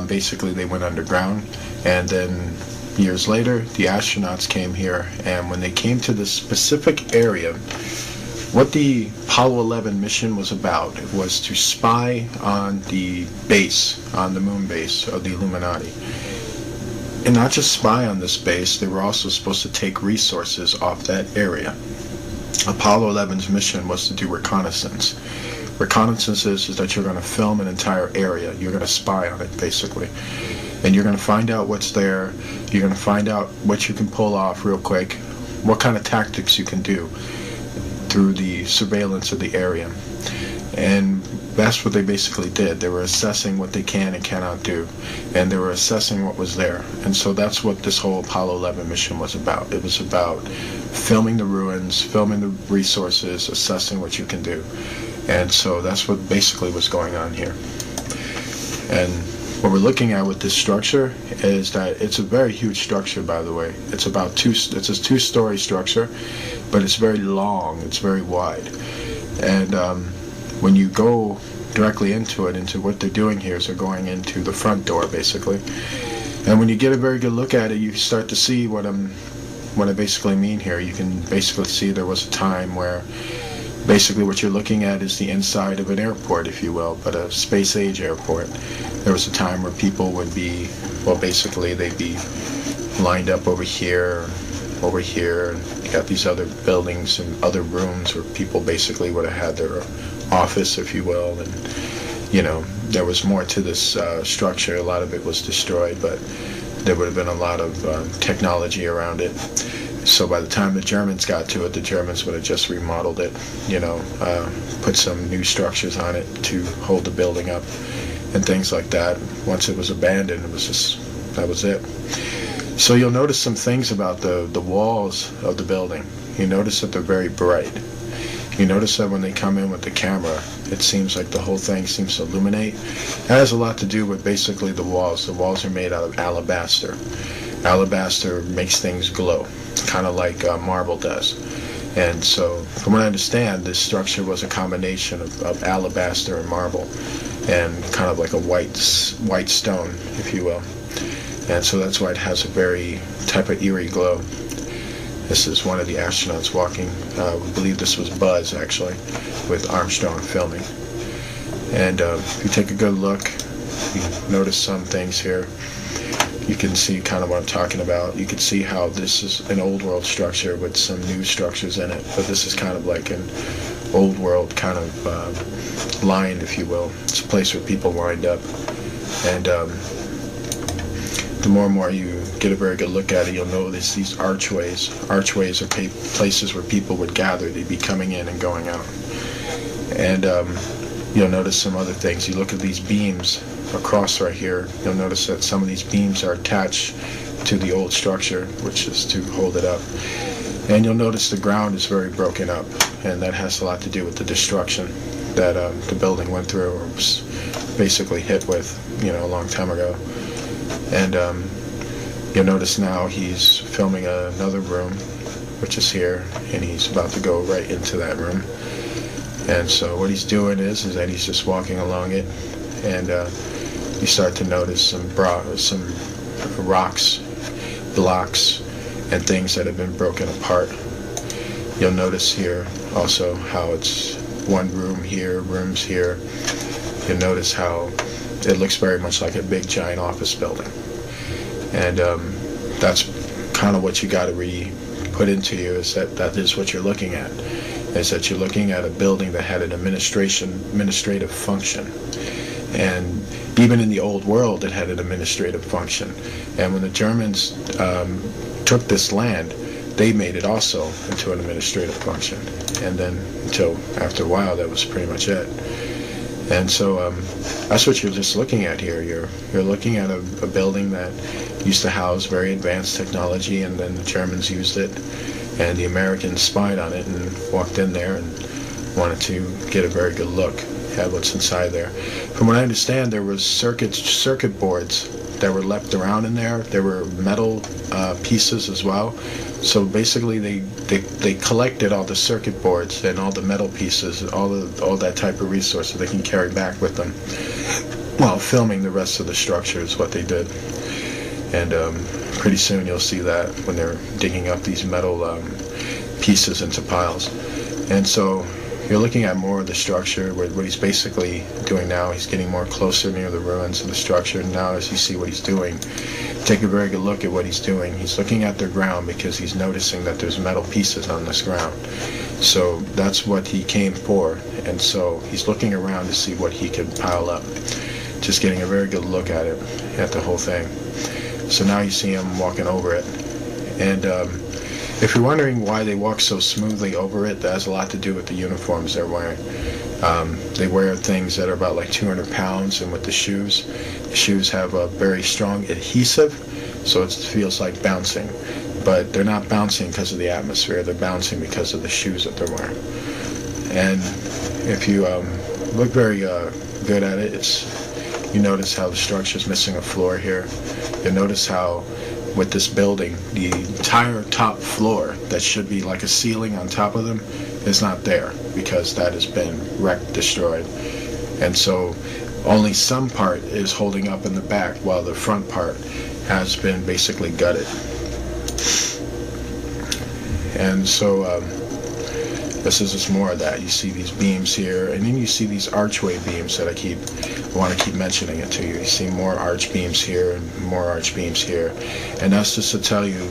basically they went underground. And then years later, the astronauts came here, and when they came to this specific area, what the Apollo 11 mission was about was to spy on the base, on the moon base of the Illuminati. And not just spy on this base, they were also supposed to take resources off that area. Apollo 11's mission was to do reconnaissance. Reconnaissance is that you're going to film an entire area. You're going to spy on it, basically. And you're going to find out what's there. You're going to find out what you can pull off real quick, what kind of tactics you can do through the surveillance of the area. And that's what they basically did. They were assessing what they can and cannot do, and they were assessing what was there. And so that's what this whole Apollo 11 mission was about. It was about filming the ruins, filming the resources, assessing what you can do. And so that's what basically was going on here. And what we're looking at with this structure is that it's a very huge structure, by the way. It's a two-story structure, but it's very long, it's very wide. And when you go directly into what they're doing here is they're going into the front door, basically. And when you get a very good look at it, you start to see what I basically mean here. You can basically see there was a time where basically what you're looking at is the inside of an airport, if you will, but a space-age airport. There was a time where people would be, well, basically they'd be lined up over here, and you got these other buildings and other rooms where people basically would have had their office, if you will, and, you know, there was more to this structure. A lot of it was destroyed, but there would have been a lot of technology around it. So by the time the Germans got to it, the Germans would have just remodeled it, you know, put some new structures on it to hold the building up and things like that. Once it was abandoned, it was just, that was it. So you'll notice some things about the walls of the building. You notice that they're very bright. You notice that when they come in with the camera, it seems like the whole thing seems to illuminate. It has a lot to do with basically the walls. The walls are made out of alabaster. Alabaster makes things glow, kind of like marble does. And so, from what I understand, this structure was a combination of alabaster and marble, and kind of like a white stone, if you will. And so that's why it has a very type of eerie glow. This is one of the astronauts walking. We believe this was Buzz, actually, with Armstrong filming. And if you take a good look, you notice some things here. You can see kind of what I'm talking about. You can see how this is an old world structure with some new structures in it, but this is kind of like an old world kind of line, if you will. It's a place where people wind up. And the more and more you get a very good look at it, you'll notice these archways. Archways are places where people would gather. They'd be coming in and going out. And you'll notice some other things. You look at these beams across right here, you'll notice that some of these beams are attached to the old structure, which is to hold it up. And you'll notice the ground is very broken up, and that has a lot to do with the destruction that the building went through, or was basically hit with, a long time ago. And you'll notice now he's filming another room, which is here, and he's about to go right into that room. And so what he's doing is that he's just walking along it, and you start to notice some rocks, blocks, and things that have been broken apart. You'll notice here also how it's one room here, rooms here. You'll notice how it looks very much like a big giant office building. And that's kind of what you got to really put into you, is that is what you're looking at. Is that you're looking at a building that had an administrative function. And even in the old world, it had an administrative function. And when the Germans took this land, they made it also into an administrative function. And then until after a while, that was pretty much it. And so that's what you're just looking at here. You're looking at a building that used to house very advanced technology, and then the Germans used it, and the Americans spied on it and walked in there and wanted to get a very good look at what's inside there. From what I understand, there was circuit boards that were left around in there. There were metal pieces as well. So basically, they collected all the circuit boards and all the metal pieces, all that type of resources they can carry back with them while filming the rest of the structure is what they did. And pretty soon you'll see that when they're digging up these metal pieces into piles. And so you're looking at more of the structure. What he's basically doing now, he's getting more closer near the ruins of the structure. And now as you see what he's doing, take a very good look at what he's doing. He's looking at the ground because he's noticing that there's metal pieces on this ground. So that's what he came for. And so he's looking around to see what he can pile up. Just getting a very good look at it, at the whole thing. So now you see him walking over it. And if you're wondering why they walk so smoothly over it, that has a lot to do with the uniforms they're wearing. They wear things that are about like 200 pounds, and with the shoes have a very strong adhesive, so it feels like bouncing. But they're not bouncing because of the atmosphere, they're bouncing because of the shoes that they're wearing. And if you look very good at it, you notice how the structure's missing a floor here. You'll notice how with this building, the entire top floor that should be like a ceiling on top of them is not there because that has been wrecked, destroyed. And so only some part is holding up in the back while the front part has been basically gutted. And so this is just more of that. You see these beams here, and then you see these archway beams that I want to keep mentioning it to you. You see more arch beams here and more arch beams here. And that's just to tell you,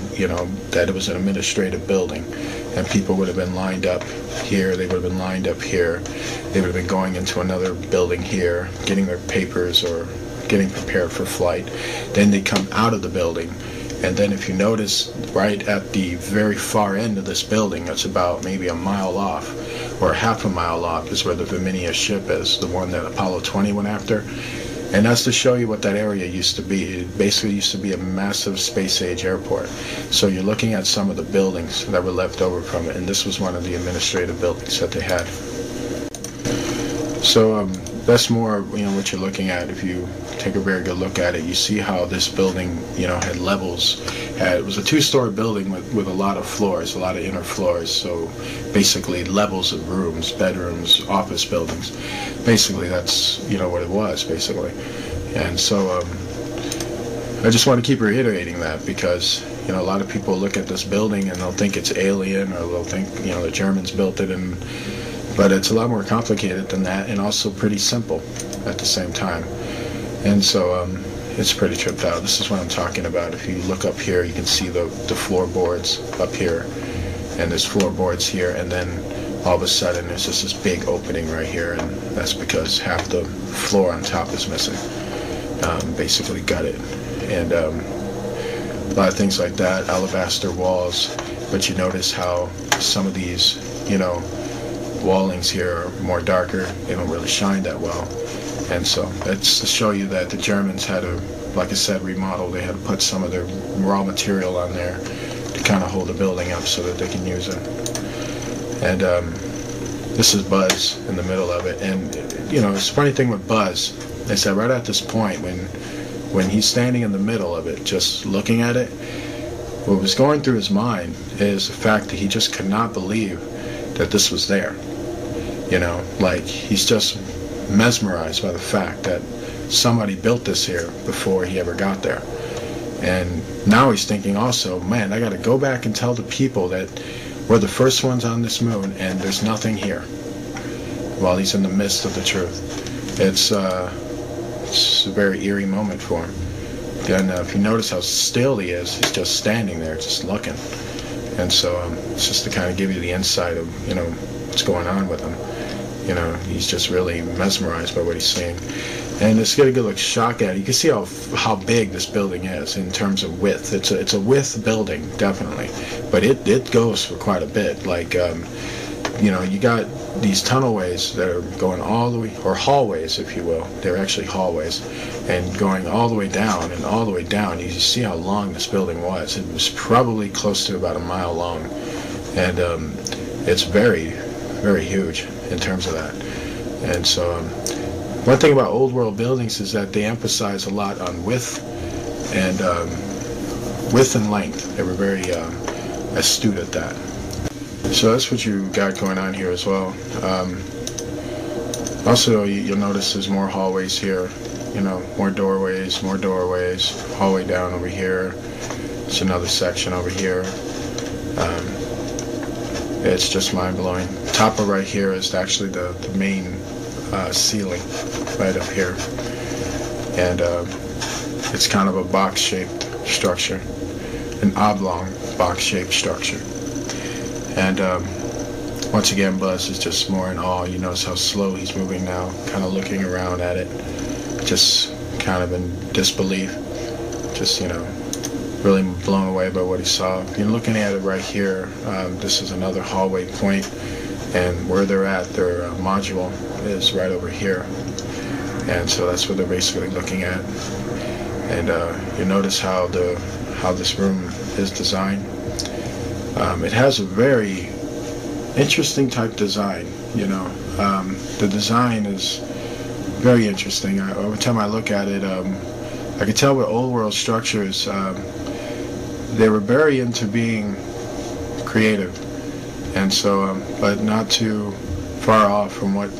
that it was an administrative building. And people would have been lined up here, they would have been lined up here. They would have been going into another building here, getting their papers or getting prepared for flight. Then they come out of the building. And then if you notice, right at the very far end of this building, it's about maybe a mile off, or half a mile off, is where the Virginia ship is, the one that Apollo 20 went after. And that's to show you what that area used to be. It basically used to be a massive space-age airport. So you're looking at some of the buildings that were left over from it, and this was one of the administrative buildings that they had. So that's more, what you're looking at. If you take a very good look at it, you see how this building, had levels. It was a 2-story building with a lot of floors, a lot of inner floors. So basically levels of rooms, bedrooms, office buildings. Basically that's, what it was, basically. And so I just want to keep reiterating that because, a lot of people look at this building and they'll think it's alien, or they'll think, the Germans built it, but it's a lot more complicated than that, and also pretty simple at the same time. And so it's pretty tripped out. This is what I'm talking about. If you look up here, you can see the floorboards up here, and there's floorboards here, and then all of a sudden there's just this big opening right here, and that's because half the floor on top is missing. Basically gutted. And a lot of things like that, alabaster walls, but you notice how some of these, wallings here are more darker. They don't really shine that well. And so that's to show you that the Germans had to, like I said, remodel. They had to put some of their raw material on there to kind of hold the building up so that they can use it. And this is Buzz in the middle of it. And, it's a funny thing with Buzz is that right at this point, when he's standing in the middle of it, just looking at it, what was going through his mind is the fact that he just could not believe that this was there. Like he's just mesmerized by the fact that somebody built this here before he ever got there. And now he's thinking also, man, I got to go back and tell the people that we're the first ones on this moon and there's nothing here, while he's in the midst of the truth. It's a very eerie moment for him. And if you notice how still he is, he's just standing there, just looking. And so it's just to kind of give you the insight of, what's going on with him. He's just really mesmerized by what he's seeing. And let's get a good look shot at it. You can see how big this building is in terms of width. It's a width building, definitely. But it goes for quite a bit. Like, you got these tunnelways that are going all the way, or hallways, if you will. They're actually hallways. And going all the way down and all the way down. You see how long this building was. It was probably close to about a mile long. And it's very, very huge in terms of that. And so one thing about old world buildings is that they emphasize a lot on width and length. They were very astute at that. So that's what you got going on here as well. Also, you'll notice there's more hallways here. More doorways, hallway down over here. There's another section over here. It's just mind-blowing. Top of right here is actually the main ceiling right up here. And it's kind of a box-shaped structure, an oblong box-shaped structure. And once again, Buzz is just more in awe. You notice how slow he's moving now, kind of looking around at it, just kind of in disbelief, just, really blown away by what he saw. You're looking at it right here. This is another hallway point, and where they're at, their module is right over here. And so that's what they're basically looking at. And you notice how this room is designed. It has a very interesting type design. The design is very interesting. Every time I look at it, I can tell with old world structures, they were very into being creative, and so, but not too far off from what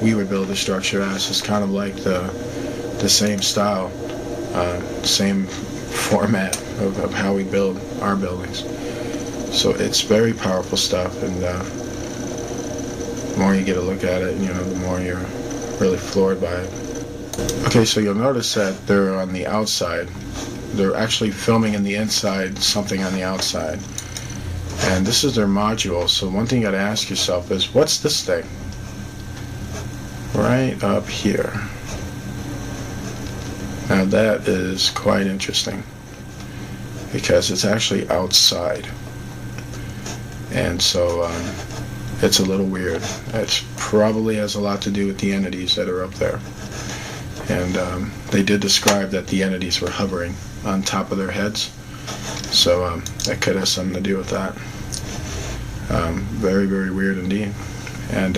we would build a structure as. It's kind of like the same style, same format of how we build our buildings. So it's very powerful stuff, and the more you get a look at it, the more you're really floored by it. Okay, so you'll notice that they're on the outside. They're actually filming in the inside, something on the outside. And this is their module, so one thing you gotta ask yourself is, what's this thing? Right up here. Now that is quite interesting, because it's actually outside. And so it's a little weird. It probably has a lot to do with the entities that are up there. And they did describe that the entities were hovering on top of their heads. So that could have something to do with that. Very, very weird indeed. And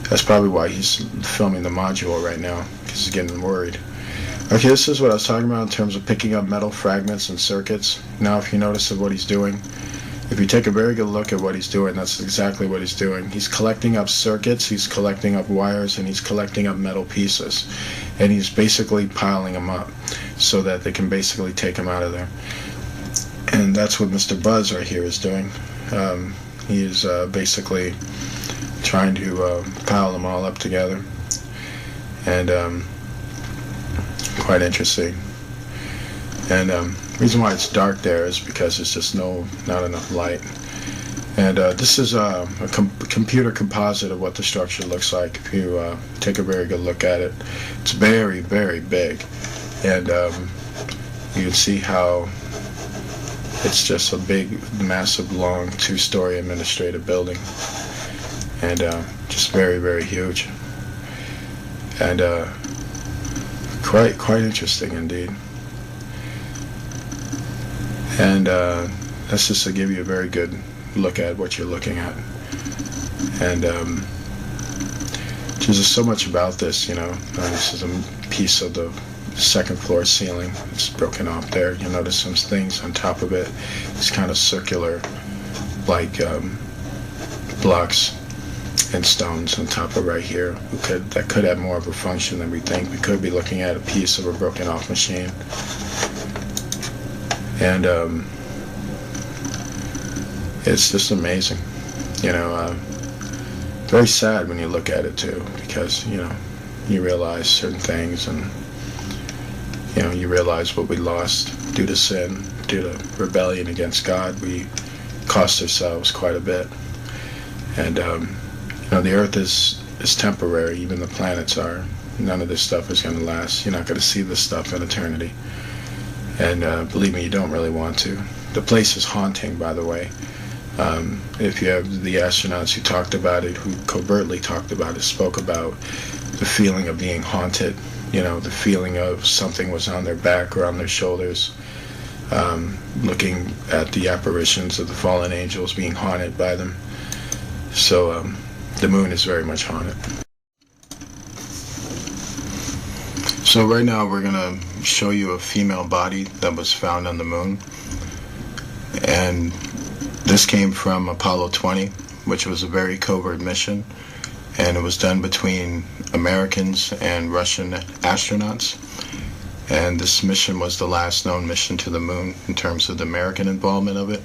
That's probably why he's filming the module right now, because he's getting worried. Okay, this is what I was talking about in terms of picking up metal fragments and circuits. Now, if you notice what he's doing, if you take a very good look at what he's doing, that's exactly what he's doing. He's collecting up circuits, he's collecting up wires, and he's collecting up metal pieces. And he's basically piling them up so that they can basically take him out of there. And that's what Mr. Buzz right here is doing. He is basically trying to pile them all up together. And quite interesting. And the reason why it's dark there is because it's just not enough light. And this is a computer composite of what the structure looks like. If you take a very good look at it, it's very, very big. And you can see how it's just a big, massive, long, two-story administrative building. And just very, very huge. And quite interesting indeed. And that's just to give you a very good look at what you're looking at. And there's just so much about this, you know. This is a piece of the second floor ceiling. It's broken off there. You'll notice some things on top of it. It's kind of circular, like blocks and stones on top of right here. That could have more of a function than we think. We could be looking at a piece of a broken off machine. And it's just amazing, you know. Very sad when you look at it too, because you know, you realize certain things, and you know, you realize what we lost due to sin, due to rebellion against God. We cost ourselves quite a bit. And you know, the earth is temporary. Even the planets are. None of this stuff is going to last. You're not going to see this stuff in eternity. And believe me, you don't really want to. The place is haunting, by the way. If you have the astronauts who talked about it, who covertly talked about it, spoke about the feeling of being haunted, you know, the feeling of something was on their back or on their shoulders, looking at the apparitions of the fallen angels being haunted by them. So the moon is very much haunted. So right now we're going to show you a female body that was found on the moon. And this came from Apollo 20, which was a very covert mission. And it was done between Americans and Russian astronauts. And this mission was the last known mission to the moon in terms of the American involvement of it.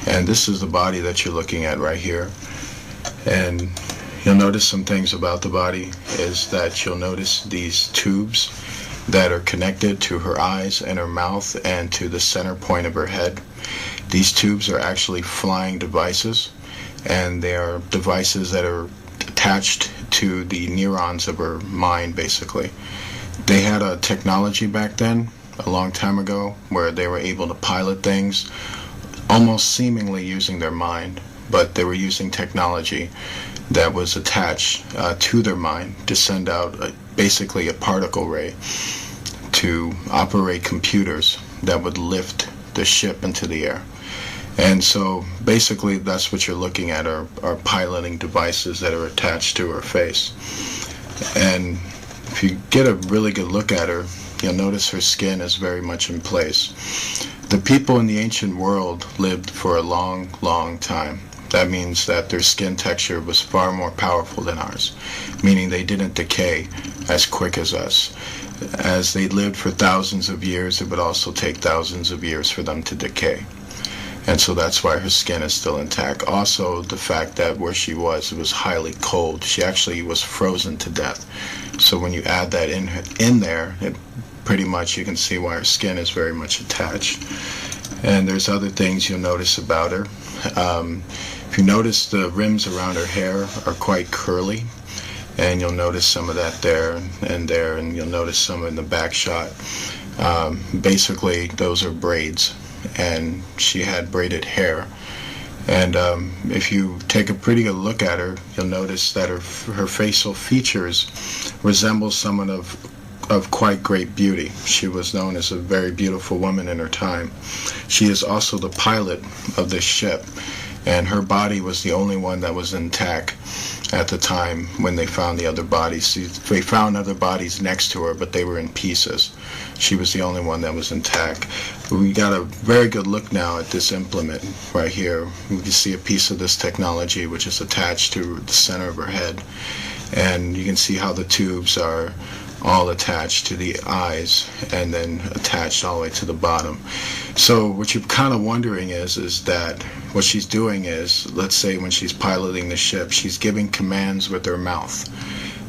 And this is the body that you're looking at right here. And you'll notice some things about the body is that you'll notice these tubes that are connected to her eyes and her mouth and to the center point of her head. These tubes are actually flying devices, and they are devices that are attached to the neurons of her mind, basically. They had a technology back then, a long time ago, where they were able to pilot things almost seemingly using their mind, but they were using technology that was attached to their mind to send out basically a particle ray to operate computers that would lift the ship into the air. And so basically that's what you're looking at are piloting devices that are attached to her face. And if you get a really good look at her, you'll notice her skin is very much in place. The people in the ancient world lived for a long, long time. That means that their skin texture was far more powerful than ours, meaning they didn't decay as quick as us. As they lived for thousands of years, it would also take thousands of years for them to decay. And so that's why her skin is still intact. Also, the fact that where she was, it was highly cold. She actually was frozen to death. So when you add that in there, it pretty much you can see why her skin is very much attached. And there's other things you'll notice about her. If you notice, the rims around her hair are quite curly, and you'll notice some of that there, and you'll notice some in the back shot. Basically, those are braids, and she had braided hair. And if you take a pretty good look at her, you'll notice that her facial features resemble someone of quite great beauty. She was known as a very beautiful woman in her time. She is also the pilot of this ship. and her body was the only one that was intact at the time when they found the other bodies. They found other bodies next to her, but they were in pieces. She was the only one that was intact. We got a very good look now at this implement right here. We can see a piece of this technology which is attached to the center of her head, and you can see how the tubes are all attached to the eyes and then attached all the way to the bottom. So what you're kind of wondering is that what she's doing is, let's say when she's piloting the ship, she's giving commands with her mouth,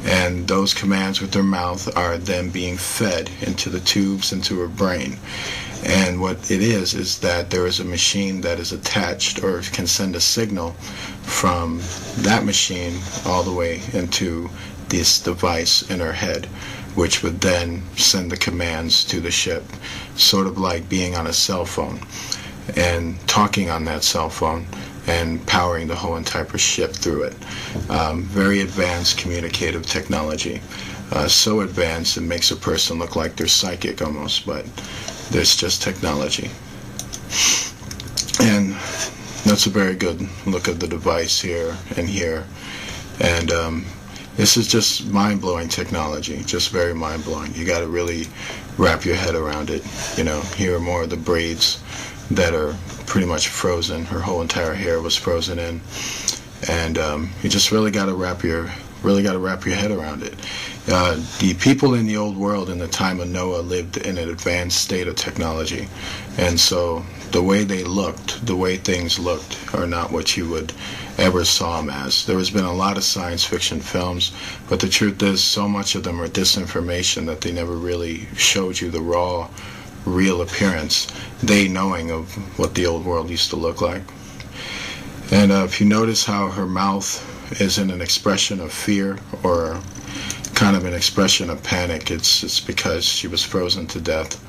and those commands with her mouth are then being fed into the tubes into her brain. And what it is that there is a machine that is attached or can send a signal from that machine all the way into this device in her head, which would then send the commands to the ship, sort of like being on a cell phone and talking on that cell phone and powering the whole entire ship through it. Very advanced communicative technology. So advanced it makes a person look like they're psychic almost, but there's just technology. And that's a very good look at the device here and here. And this is just mind-blowing technology, just very mind-blowing. You got to really wrap your head around it. You know, here are more of the braids that are pretty much frozen. Her whole entire hair was frozen in, and you just really got to wrap your head around it. The people in the old world in the time of Noah lived in an advanced state of technology, and so the way they looked, the way things looked, are not what you would ever saw them as. There has been a lot of science fiction films, but the truth is so much of them are disinformation that they never really showed you the raw, real appearance, they knowing of what the old world used to look like. And if you notice how her mouth is in an expression of fear or kind of an expression of panic, it's because she was frozen to death.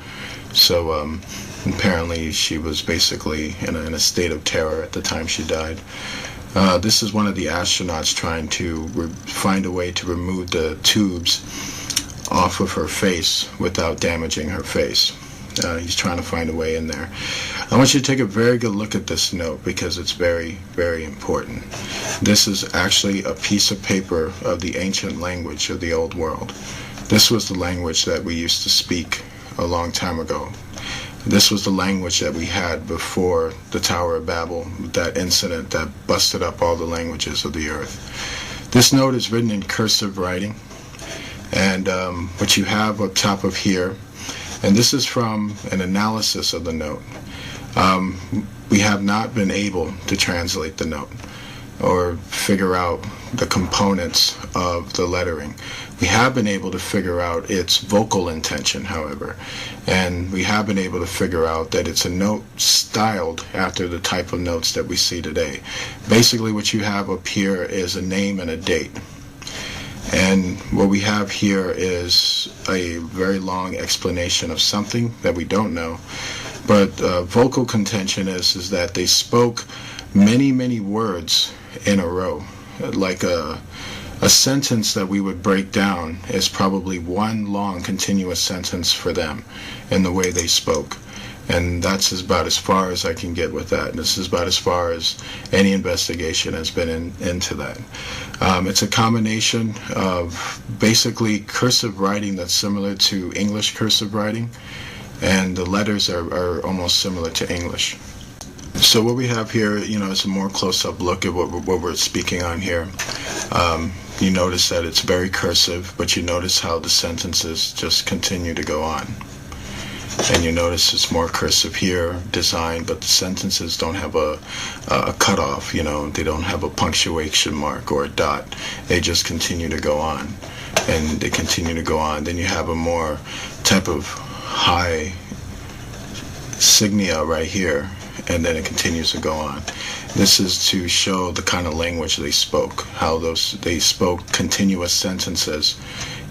So apparently she was basically in a state of terror at the time she died. This is one of the astronauts trying to find a way to remove the tubes off of her face without damaging her face. He's trying to find a way in there. I want you to take a very good look at this note because it's very, very important. This is actually a piece of paper of the ancient language of the old world. This was the language that we used to speak a long time ago. This was the language that we had before the Tower of Babel, that incident that busted up all the languages of the earth. This note is written in cursive writing, and what you have up top of here, and this is from an analysis of the note. We have not been able to translate the note or figure out the components of the lettering. We have been able to figure out its vocal intention, however, and we have been able to figure out that it's a note styled after the type of notes that we see today. Basically what you have up here is a name and a date. And what we have here is a very long explanation of something that we don't know. But vocal contention is that they spoke many, many words in a row. Like a sentence that we would break down is probably one long continuous sentence for them in the way they spoke. And that's about as far as I can get with that. This is about as far as any investigation has been into that. It's a combination of basically cursive writing that's similar to English cursive writing, and the letters are almost similar to English. So what we have here, is a more close-up look at what we're speaking on here. You notice that it's very cursive, but you notice how the sentences just continue to go on. And you notice it's more cursive here, design, but the sentences don't have a cutoff, they don't have a punctuation mark or a dot. They just continue to go on, and they continue to go on. Then you have a more type of high signia right here, and then it continues to go on. This is to show the kind of language they spoke, how they spoke continuous sentences.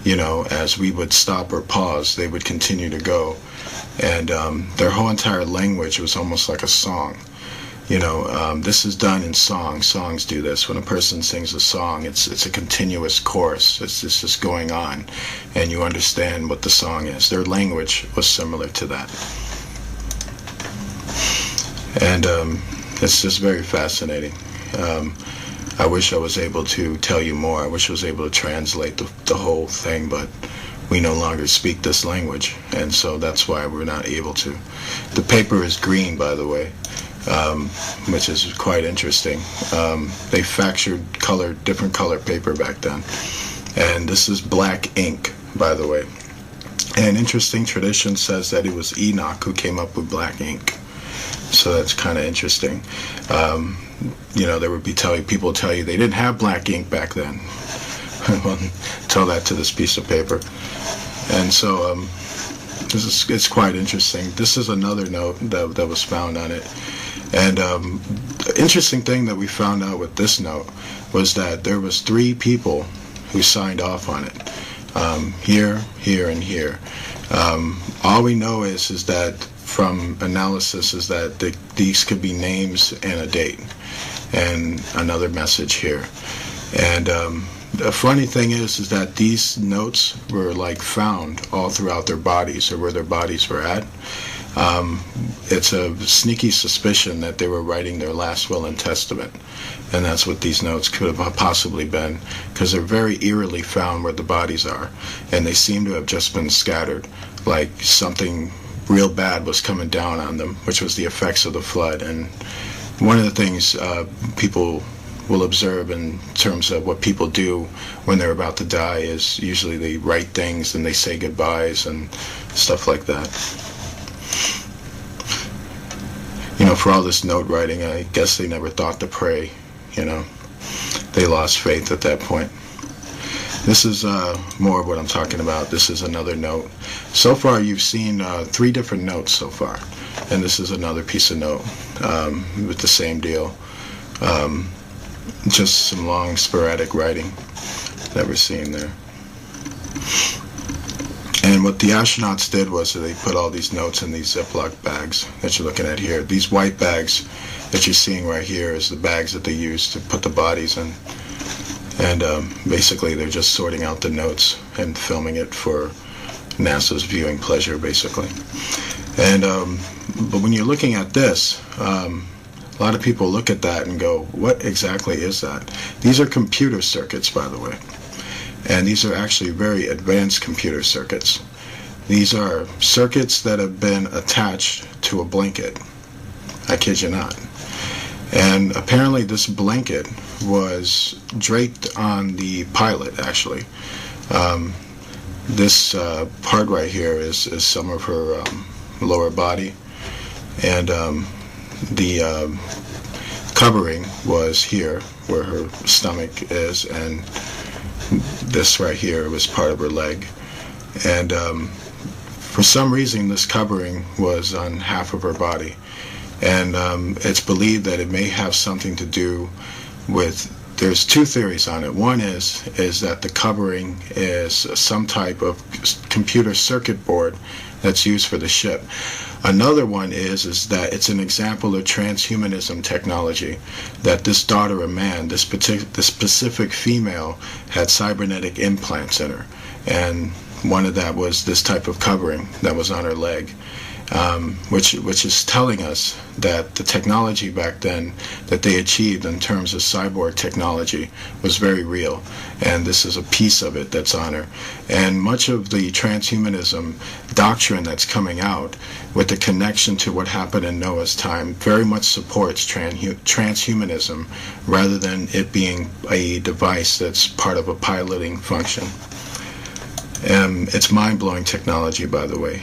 As we would stop or pause, they would continue to go. And their whole entire language was almost like a song. This is done in song. Songs do this. When a person sings a song, it's a continuous chorus. It's just going on, and you understand what the song is. Their language was similar to that. And It's just very fascinating. I wish I was able to tell you more. I wish I was able to translate the whole thing, but we no longer speak this language, and so that's why we're not able to. The paper is green, by the way, which is quite interesting. They factored different color paper back then, and this is black ink, by the way. And interesting tradition says that it was Enoch who came up with black ink. So that's kind of interesting. There would be people tell you they didn't have black ink back then. Well, tell that to this piece of paper. And so it's quite interesting. This is another note that was found on it. And the interesting thing that we found out with this note was that there was 3 people who signed off on it. Here, and here. All we know is that from analysis is that these could be names and a date and another message here. And the funny thing is that these notes were found all throughout their bodies, or where their bodies were at. It's a sneaky suspicion that they were writing their last will and testament, and that's what these notes could have possibly been, because they're very eerily found where the bodies are, and they seem to have just been scattered, like something real bad was coming down on them, which was the effects of the flood. And one of the things people will observe in terms of what people do when they're about to die is usually they write things and they say goodbyes and stuff like that. For all this note writing, I guess they never thought to pray. They lost faith at that point. This is more of what I'm talking about. This is another note. So far, you've seen 3 different notes so far, and this is another piece of note with the same deal. Just some long, sporadic writing that we're seeing there. And what the astronauts did was they put all these notes in these Ziploc bags that you're looking at here. These white bags that you're seeing right here is the bags that they use to put the bodies in. And basically they're just sorting out the notes and filming it for NASA's viewing pleasure, basically. And but when you're looking at this, a lot of people look at that and go, what exactly is that? These are computer circuits, by the way. And these are actually very advanced computer circuits. These are circuits that have been attached to a blanket. I kid you not. And apparently this blanket was draped on the pilot, actually. This part right here is some of her lower body. And the covering was here, where her stomach is, and this right here was part of her leg. And for some reason this covering was on half of her body, and it's believed that it may have something to do with, there's 2 theories on it. One is that the covering is some type of computer circuit board that's used for the ship. Another one is that it's an example of transhumanism technology, that this daughter of man, this specific female, had cybernetic implants in her, and one of that was this type of covering that was on her leg, which is telling us that the technology back then that they achieved in terms of cyborg technology was very real, and this is a piece of it that's on her. And much of the transhumanism doctrine that's coming out with the connection to what happened in Noah's time very much supports transhumanism, rather than it being a device that's part of a piloting function. It's mind-blowing technology, by the way.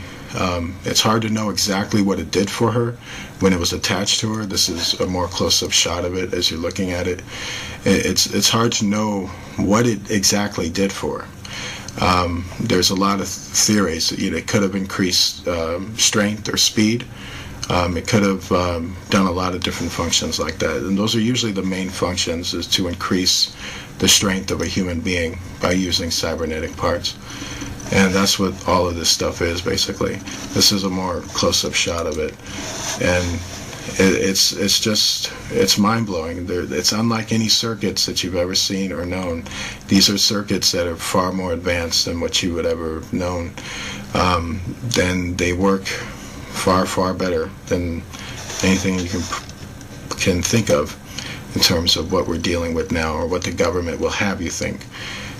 It's hard to know exactly what it did for her when it was attached to her. This is a more close-up shot of it as you're looking at it. It's hard to know what it exactly did for her. There's a lot of theories. It could have increased strength or speed. It could have done a lot of different functions like that. And those are usually the main functions, is to increase the strength of a human being by using cybernetic parts. And that's what all of this stuff is, basically. This is a more close-up shot of it. And it's mind-blowing. It's unlike any circuits that you've ever seen or known. These are circuits that are far more advanced than what you would ever have known. Then they work far, far better than anything you can can think of in terms of what we're dealing with now, or what the government will have you think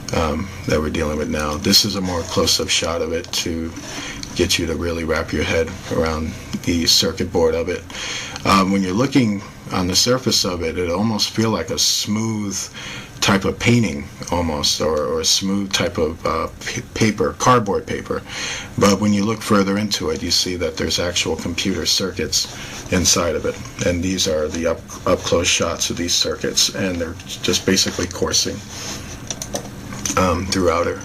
that we're dealing with now. This is a more close-up shot of it to get you to really wrap your head around the circuit board of it. When you're looking on the surface of it, it almost feels like a smooth type of painting, almost, or a smooth type of paper, cardboard paper. But when you look further into it, you see that there's actual computer circuits inside of it. And these are the up-close shots of these circuits, and they're just basically coursing throughout her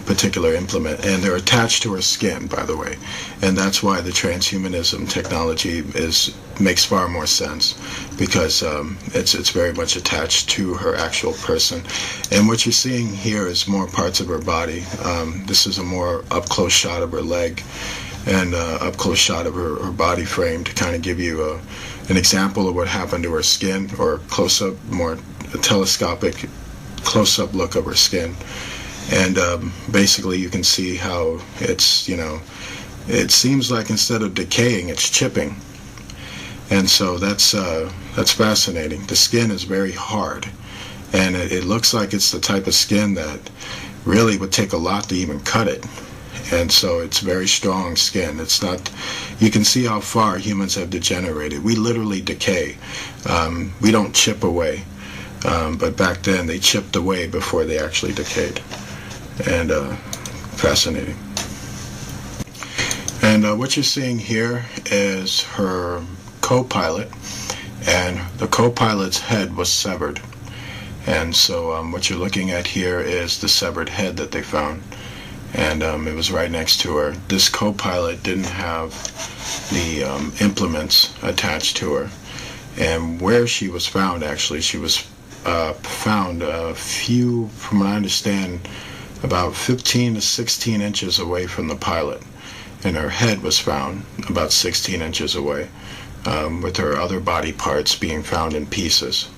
particular implement, and they're attached to her skin, by the way, and that's why the transhumanism technology makes far more sense, because it's very much attached to her actual person. And what you're seeing here is more parts of her body. This is a more up-close shot of her leg, and up-close shot of her body frame, to kind of give you an example of what happened to her skin, or close-up, more telescopic close-up look of her skin. And basically you can see how it's, it seems like instead of decaying, it's chipping. And so that's fascinating. The skin is very hard, and it looks like it's the type of skin that really would take a lot to even cut it. And so it's very strong skin. It's not, you can see how far humans have degenerated. We literally decay. We don't chip away. But back then they chipped away before they actually decayed. And fascinating. And what you're seeing here is her co-pilot, and the co-pilot's head was severed. And so what you're looking at here is the severed head that they found, and it was right next to her. This co-pilot didn't have the implements attached to her, and where she was found, actually, she was found a few, from what I understand, about 15 to 16 inches away from the pilot, and her head was found about 16 inches away, with her other body parts being found in pieces.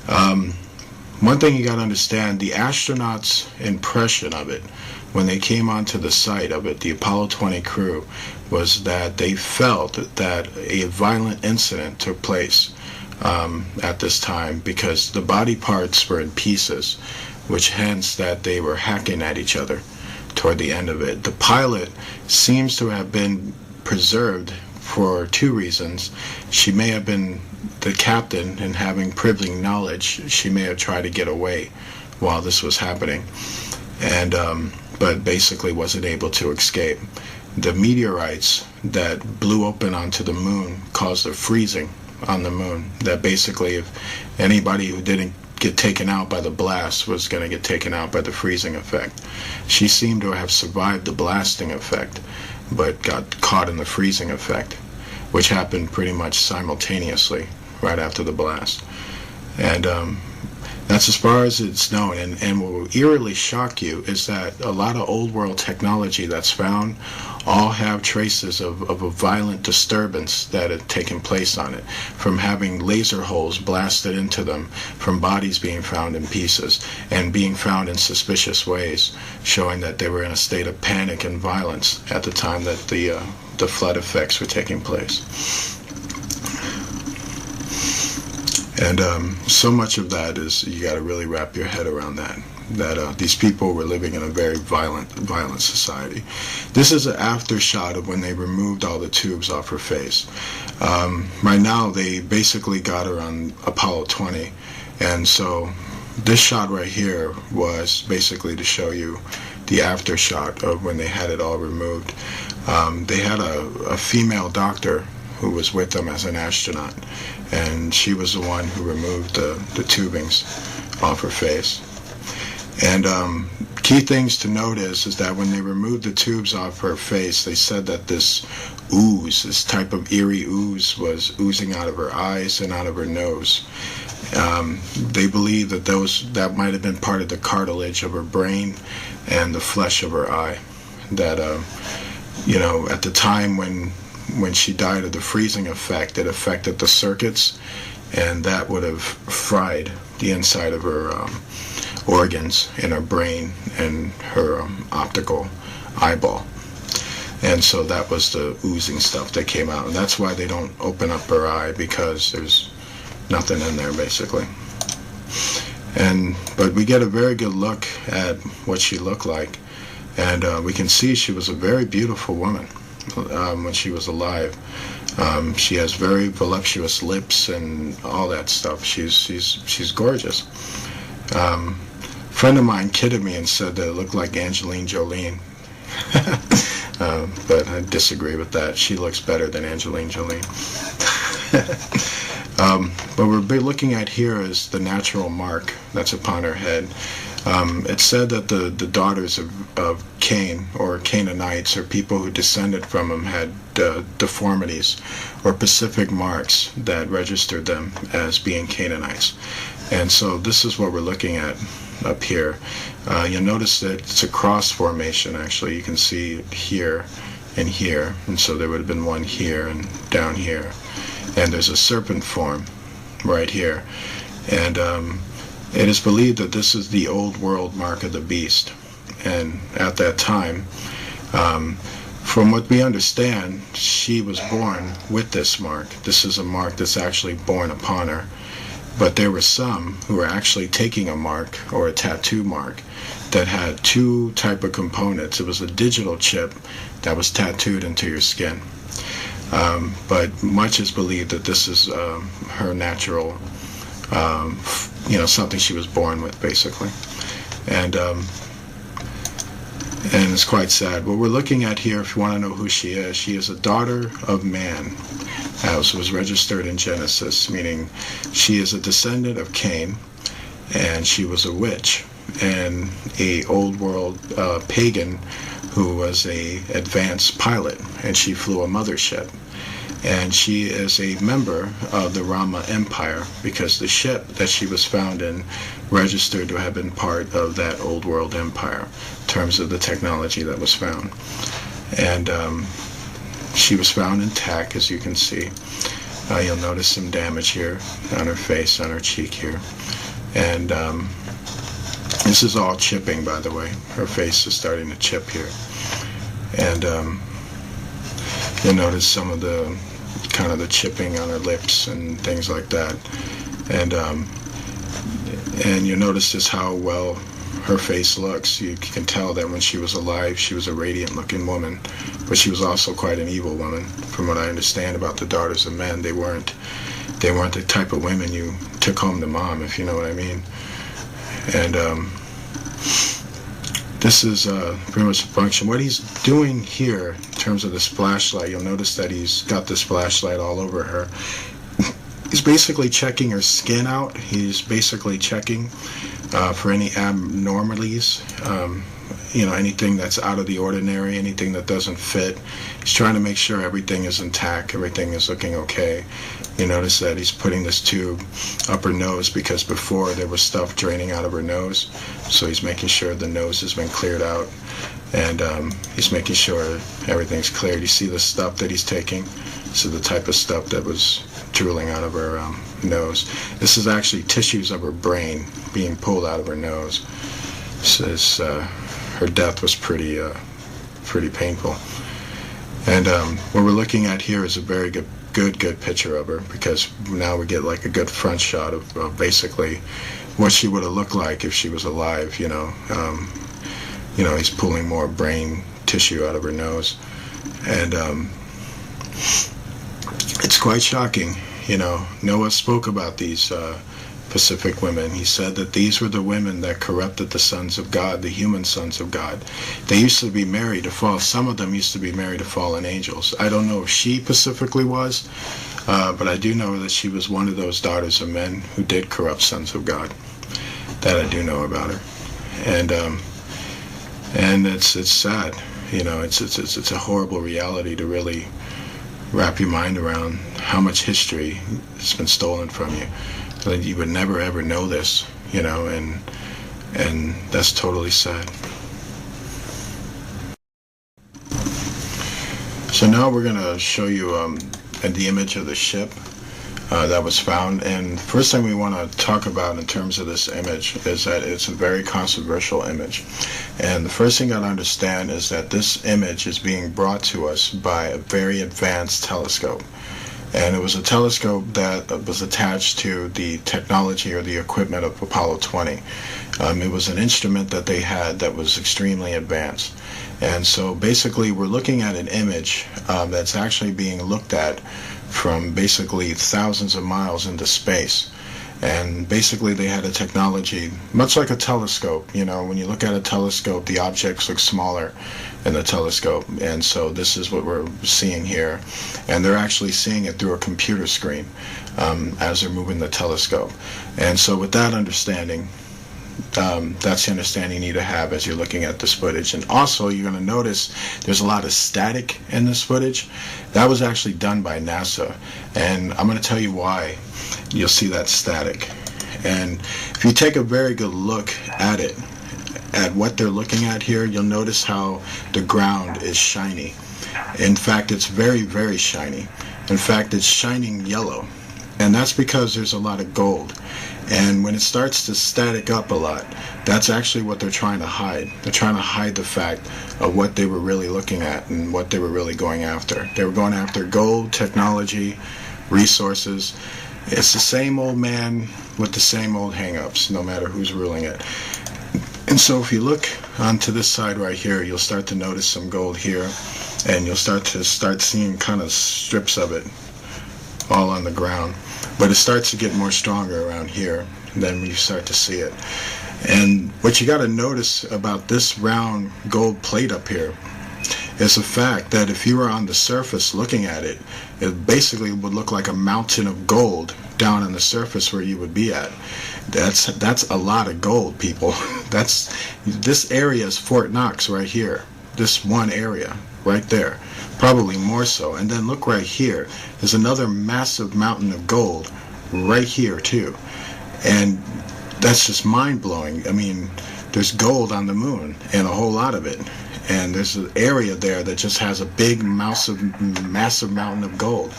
One thing you got to understand, the astronauts' impression of it when they came onto the site of it, the Apollo 20 crew, was that they felt that a violent incident took place at this time, because the body parts were in pieces, which hence that they were hacking at each other toward the end of it. The pilot seems to have been preserved for two reasons. She may have been the captain, and having privileged knowledge, she may have tried to get away while this was happening, and but basically wasn't able to escape. The meteorites that blew open onto the moon caused a freezing on the moon, that basically if anybody who didn't get taken out by the blast was going to get taken out by the freezing effect. She seemed to have survived the blasting effect, but got caught in the freezing effect, which happened pretty much simultaneously right after the blast. And that's as far as it's known. And what will eerily shock you is that a lot of old world technology that's found all have traces of a violent disturbance that had taken place on it, from having laser holes blasted into them, from bodies being found in pieces, and being found in suspicious ways, showing that they were in a state of panic and violence at the time that the flood effects were taking place. And so much of that is, you got to really wrap your head around that these people were living in a very violent society. This is an after shot of when they removed all the tubes off her face. Right now, they basically got her on Apollo 20, and so this shot right here was basically to show you the after shot of when they had it all removed. They had a female doctor who was with them as an astronaut, and she was the one who removed the tubings off her face. And key things to note is that when they removed the tubes off her face, they said that this ooze, this type of eerie ooze, was oozing out of her eyes and out of her nose. They believe that that might have been part of the cartilage of her brain and the flesh of her eye. That at the time when she died of the freezing effect, it affected the circuits, and that would have fried the inside of her organs in her brain and her optical eyeball. And so that was the oozing stuff that came out. And that's why they don't open up her eye, because there's nothing in there, basically. But we get a very good look at what she looked like. And we can see she was a very beautiful woman when she was alive. She has very voluptuous lips and all that stuff. She's gorgeous. A friend of mine kidded me and said that it looked like Angelina Jolie. But I disagree with that. She looks better than Angelina Jolie. What we're looking at here is the natural mark that's upon her head. It's said that the daughters of Cain, or Canaanites, or people who descended from him, had deformities or specific marks that registered them as being Canaanites. And so this is what we're looking at up here. You'll notice that it's a cross formation, actually. You can see it here and here. And so there would have been one here and down here. And there's a serpent form right here. And it is believed that this is the old world mark of the beast. And at that time, from what we understand, she was born with this mark. This is a mark that's actually born upon her. But there were some who were actually taking a mark, or a tattoo mark, that had two type of components. It was a digital chip that was tattooed into your skin. But much is believed that this is her natural, something she was born with, basically. And it's quite sad. What we're looking at here, if you want to know who she is a daughter of man, as was registered in Genesis, meaning she is a descendant of Cain, and she was a witch, and a old world pagan who was a advanced pilot, and she flew a mothership. And she is a member of the Rama Empire, because the ship that she was found in registered to have been part of that old world empire in terms of the technology that was found. And she was found intact, as you can see. You'll notice some damage here on her face, on her cheek here. And this is all chipping, by the way. Her face is starting to chip here. And you'll notice some of the kind of the chipping on her lips and things like that. And you'll notice just how well her face looks. You can tell that when she was alive, she was a radiant looking woman, but she was also quite an evil woman. From what I understand about the daughters of men, they weren't the type of women you took home to mom, if you know what I mean. And this is pretty much the function. What he's doing here in terms of this flashlight, you'll notice that he's got this flashlight all over her. He's basically checking her skin out. He's basically checking for any abnormalities, anything that's out of the ordinary, anything that doesn't fit. He's trying to make sure everything is intact, everything is looking okay. You notice that he's putting this tube up her nose, because before there was stuff draining out of her nose. So he's making sure the nose has been cleared out, and he's making sure everything's cleared. You see the stuff that he's taking? This is the type of stuff that was drooling out of her nose. This is actually tissues of her brain being pulled out of her nose. This is, her death was pretty painful. And what we're looking at here is a very good picture of her, because now we get like a good front shot of basically what she would have looked like if she was alive. He's pulling more brain tissue out of her nose, and it's quite shocking. Noah spoke about these Pacific women. He said that these were the women that corrupted the sons of God, the human sons of God. They used to be married to fall. Some of them used to be married to fallen angels. I don't know if she specifically was, but I do know that she was one of those daughters of men who did corrupt sons of God. That I do know about her, and it's sad. It's a horrible reality to really wrap your mind around how much history has been stolen from you. Like, you would never ever know this, and that's totally sad. So now we're going to show you the image of the ship. that was found. And the first thing we want to talk about in terms of this image is that it's a very controversial image. And the first thing you got to understand is that this image is being brought to us by a very advanced telescope. And it was a telescope that was attached to the technology or the equipment of Apollo 20. It was an instrument that they had that was extremely advanced. And so basically we're looking at an image that's actually being looked at from basically thousands of miles into space. And basically they had a technology, much like a telescope. You know, when you look at a telescope, the objects look smaller in the telescope. And so this is what we're seeing here. And they're actually seeing it through a computer screen as they're moving the telescope. And so with that understanding, that's the understanding you need to have as you're looking at this footage. And also you're going to notice there's a lot of static in this footage. That was actually done by NASA, and I'm going to tell you why you'll see that static. And if you take a very good look at it, at what they're looking at here, you'll notice how the ground is shiny. In fact, it's very, very shiny. In fact, it's shining yellow, and that's because there's a lot of gold. And when it starts to static up a lot, that's actually what they're trying to hide. They're trying to hide the fact of what they were really looking at and what they were really going after. They were going after gold, technology, resources. It's the same old man with the same old hang-ups, no matter who's ruling it. And so if you look onto this side right here, you'll start to notice some gold here, and you'll start seeing kind of strips of it all on the ground. But it starts to get more stronger around here, and then you start to see it. And what you got to notice about this round gold plate up here is the fact that if you were on the surface looking at it, it basically would look like a mountain of gold down on the surface where you would be at. That's a lot of gold, people. This area is Fort Knox right here. This one area right there, probably more so. And then look right here, there's another massive mountain of gold right here too. And that's just mind-blowing. I mean, there's gold on the moon, and a whole lot of it. And there's an area there that just has a big massive mountain of gold.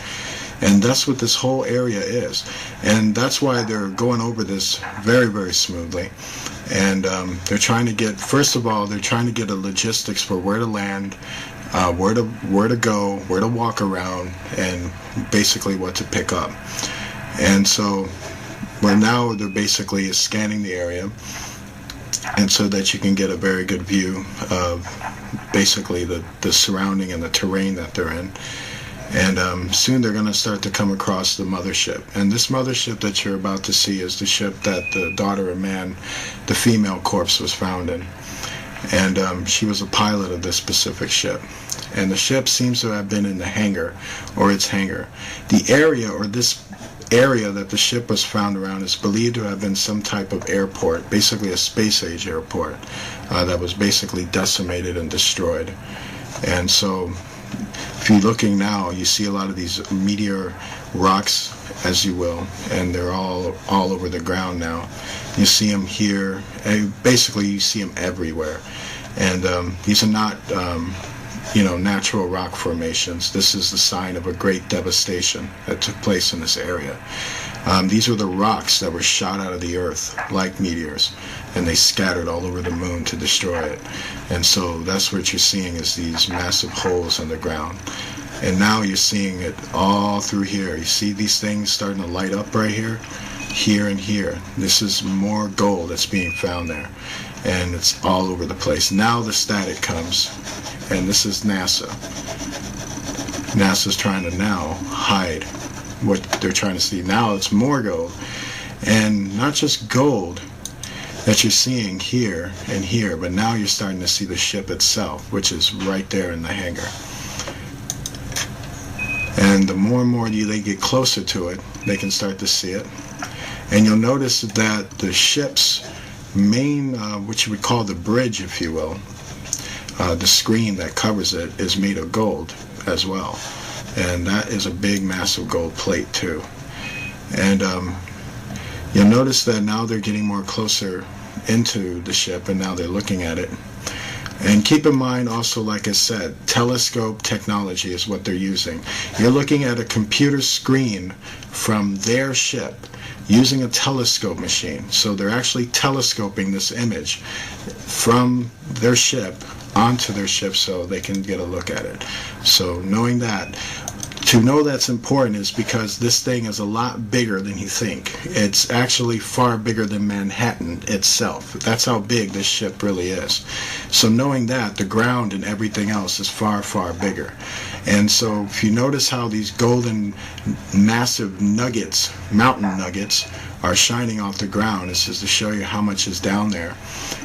And that's what this whole area is. And that's why they're going over this very, very smoothly. And they're trying to get, first of all, they're trying to get a logistics for where to land, where to go, where to walk around, and basically what to pick up. And so where now they're basically scanning the area, and so that you can get a very good view of basically the surrounding and the terrain that they're in. And soon they're going to start to come across the mothership. And this mothership that you're about to see is the ship that the daughter of man, the female corpse, was found in. And she was a pilot of this specific ship. And the ship seems to have been in the hangar, or its hangar. The area, or this area that the ship was found around, is believed to have been some type of airport, basically a space-age airport, that was basically decimated and destroyed. And so if you're looking now, you see a lot of these meteor rocks, as you will, and they're all over the ground now. You see them here, and basically you see them everywhere. And these are not natural rock formations. This is the sign of a great devastation that took place in this area. These were the rocks that were shot out of the earth like meteors, and they scattered all over the moon to destroy it. And so that's what you're seeing, is these massive holes in the ground. And now you're seeing it all through here. You see these things starting to light up right here, here and here. This is more gold that's being found there, and it's all over the place. Now the static comes, and this is NASA. NASA's trying to now hide what they're trying to see. Now it's more gold, and not just gold that you're seeing here and here, but now you're starting to see the ship itself, which is right there in the hangar. And the more and more they get closer to it, they can start to see it. And you'll notice that the ship's main, what you would call the bridge, if you will, the screen that covers it, is made of gold as well. And that is a big, massive gold plate too. And you'll notice that now they're getting more closer into the ship, and now they're looking at it. And keep in mind also, like I said, telescope technology is what they're using. You're looking at a computer screen from their ship using a telescope machine. So they're actually telescoping this image from their ship onto their ship so they can get a look at it. So knowing that, to know that's important is because this thing is a lot bigger than you think. It's actually far bigger than Manhattan itself. That's how big this ship really is. So knowing that, the ground and everything else is far, far bigger. And so if you notice how these golden, massive nuggets, mountain nuggets, are shining off the ground, it's just to show you how much is down there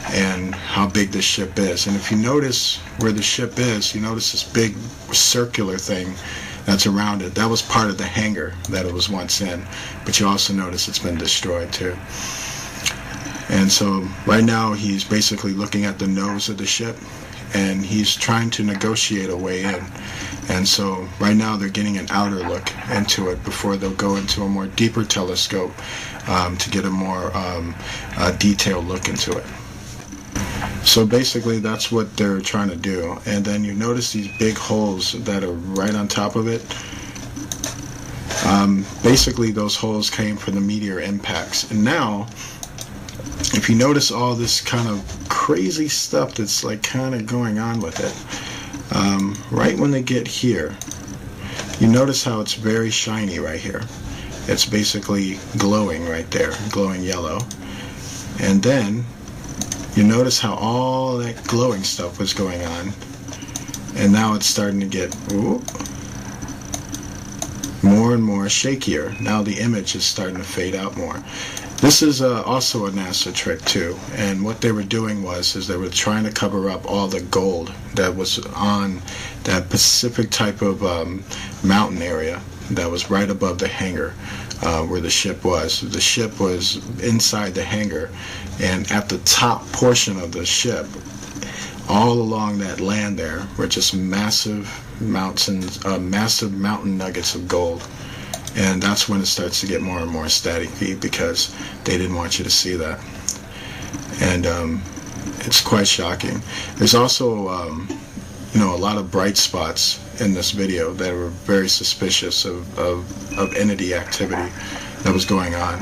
and how big this ship is. And if you notice where the ship is, you notice this big circular thing that's around it. That was part of the hangar that it was once in, but you also notice it's been destroyed too. And so right now he's basically looking at the nose of the ship and he's trying to negotiate a way in. And so right now they're getting an outer look into it before they'll go into a more deeper telescope to get a more detailed look into it. So basically that's what they're trying to do. And then you notice these big holes that are right on top of it. Basically those holes came from the meteor impacts. And now, if you notice all this kind of crazy stuff that's like kind of going on with it, right when they get here, you notice how it's very shiny right here. It's basically glowing right there, glowing yellow. And then you notice how all that glowing stuff was going on, and now it's starting to get more and more shakier. Now the image is starting to fade out more. This is also a NASA trick too, and what they were doing is they were trying to cover up all the gold that was on that Pacific type of mountain area that was right above the hangar where the ship was. The ship was inside the hangar, and at the top portion of the ship, all along that land there, were just massive mountains, massive mountain nuggets of gold. And that's when it starts to get more and more staticky because they didn't want you to see that. And it's quite shocking. There's also, a lot of bright spots in this video that were very suspicious of entity activity that was going on.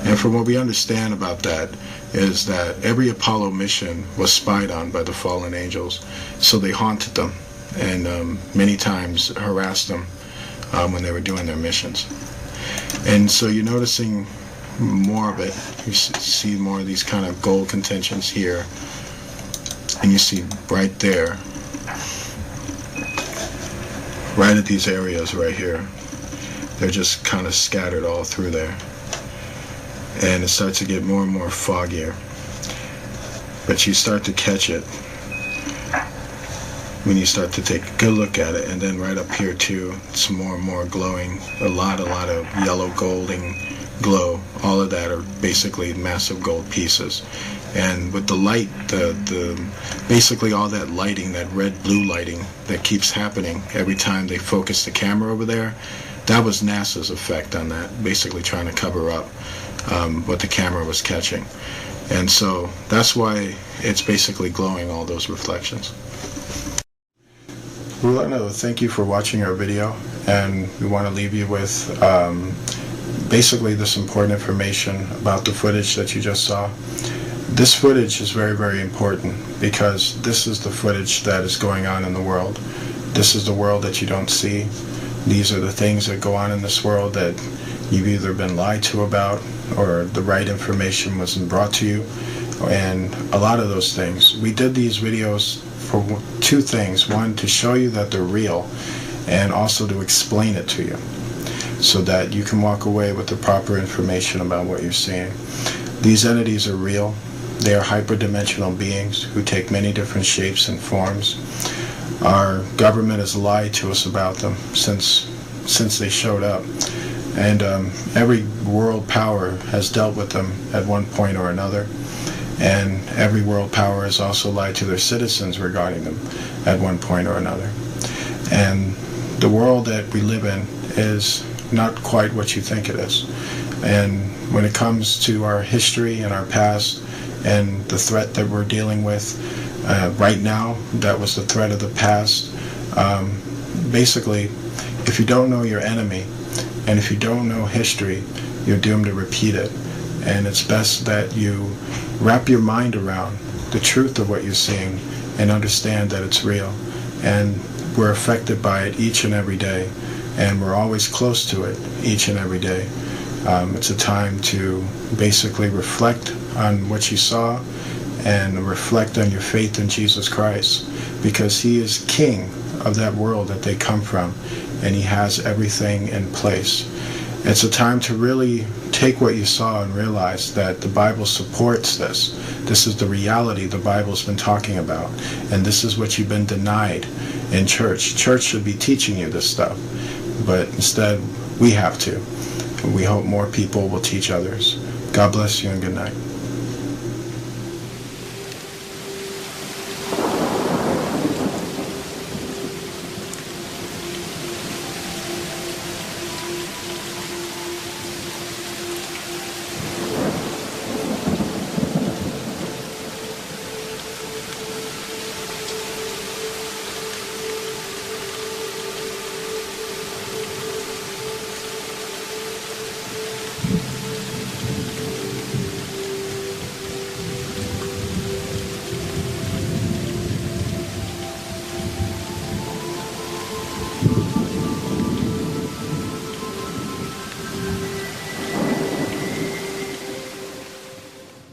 And from what we understand about that is that every Apollo mission was spied on by the fallen angels. So they haunted them and many times harassed them when they were doing their missions. And so you're noticing more of it. You see more of these kind of gold contentions here, and you see right there, right at these areas right here, they're just kind of scattered all through there, and it starts to get more and more foggier, but you start to catch it when you start to take a good look at it. And then right up here too, some more and more glowing, a lot of yellow golding glow. All of that are basically massive gold pieces. And with the light, basically all that lighting, that red-blue lighting that keeps happening every time they focus the camera over there, that was NASA's effect on that, basically trying to cover up what the camera was catching. And so that's why it's basically glowing all those reflections. We want to thank you for watching our video, and we want to leave you with basically this important information about the footage that you just saw. This footage is very, very important because this is the footage that is going on in the world. This is the world that you don't see. These are the things that go on in this world that you've either been lied to about or the right information wasn't brought to you, and a lot of those things. We did these videos for two things. One, to show you that they're real, and also to explain it to you so that you can walk away with the proper information about what you're seeing. These entities are real. They are hyperdimensional beings who take many different shapes and forms. Our government has lied to us about them since they showed up, and every world power has dealt with them at one point or another. And every world power has also lied to their citizens regarding them at one point or another. And the world that we live in is not quite what you think it is. And when it comes to our history and our past and the threat that we're dealing with, Right now, that was the threat of the past. Basically, if you don't know your enemy, and if you don't know history, you're doomed to repeat it. And it's best that you wrap your mind around the truth of what you're seeing and understand that it's real. And we're affected by it each and every day, and we're always close to it each and every day. It's a time to basically reflect on what you saw and reflect on your faith in Jesus Christ, because he is king of that world that they come from, and he has everything in place. It's a time to really take what you saw and realize that the Bible supports this. This is the reality the Bible's been talking about, and this is what you've been denied in church. Church should be teaching you this stuff, but instead we have to. We hope more people will teach others. God bless you and good night.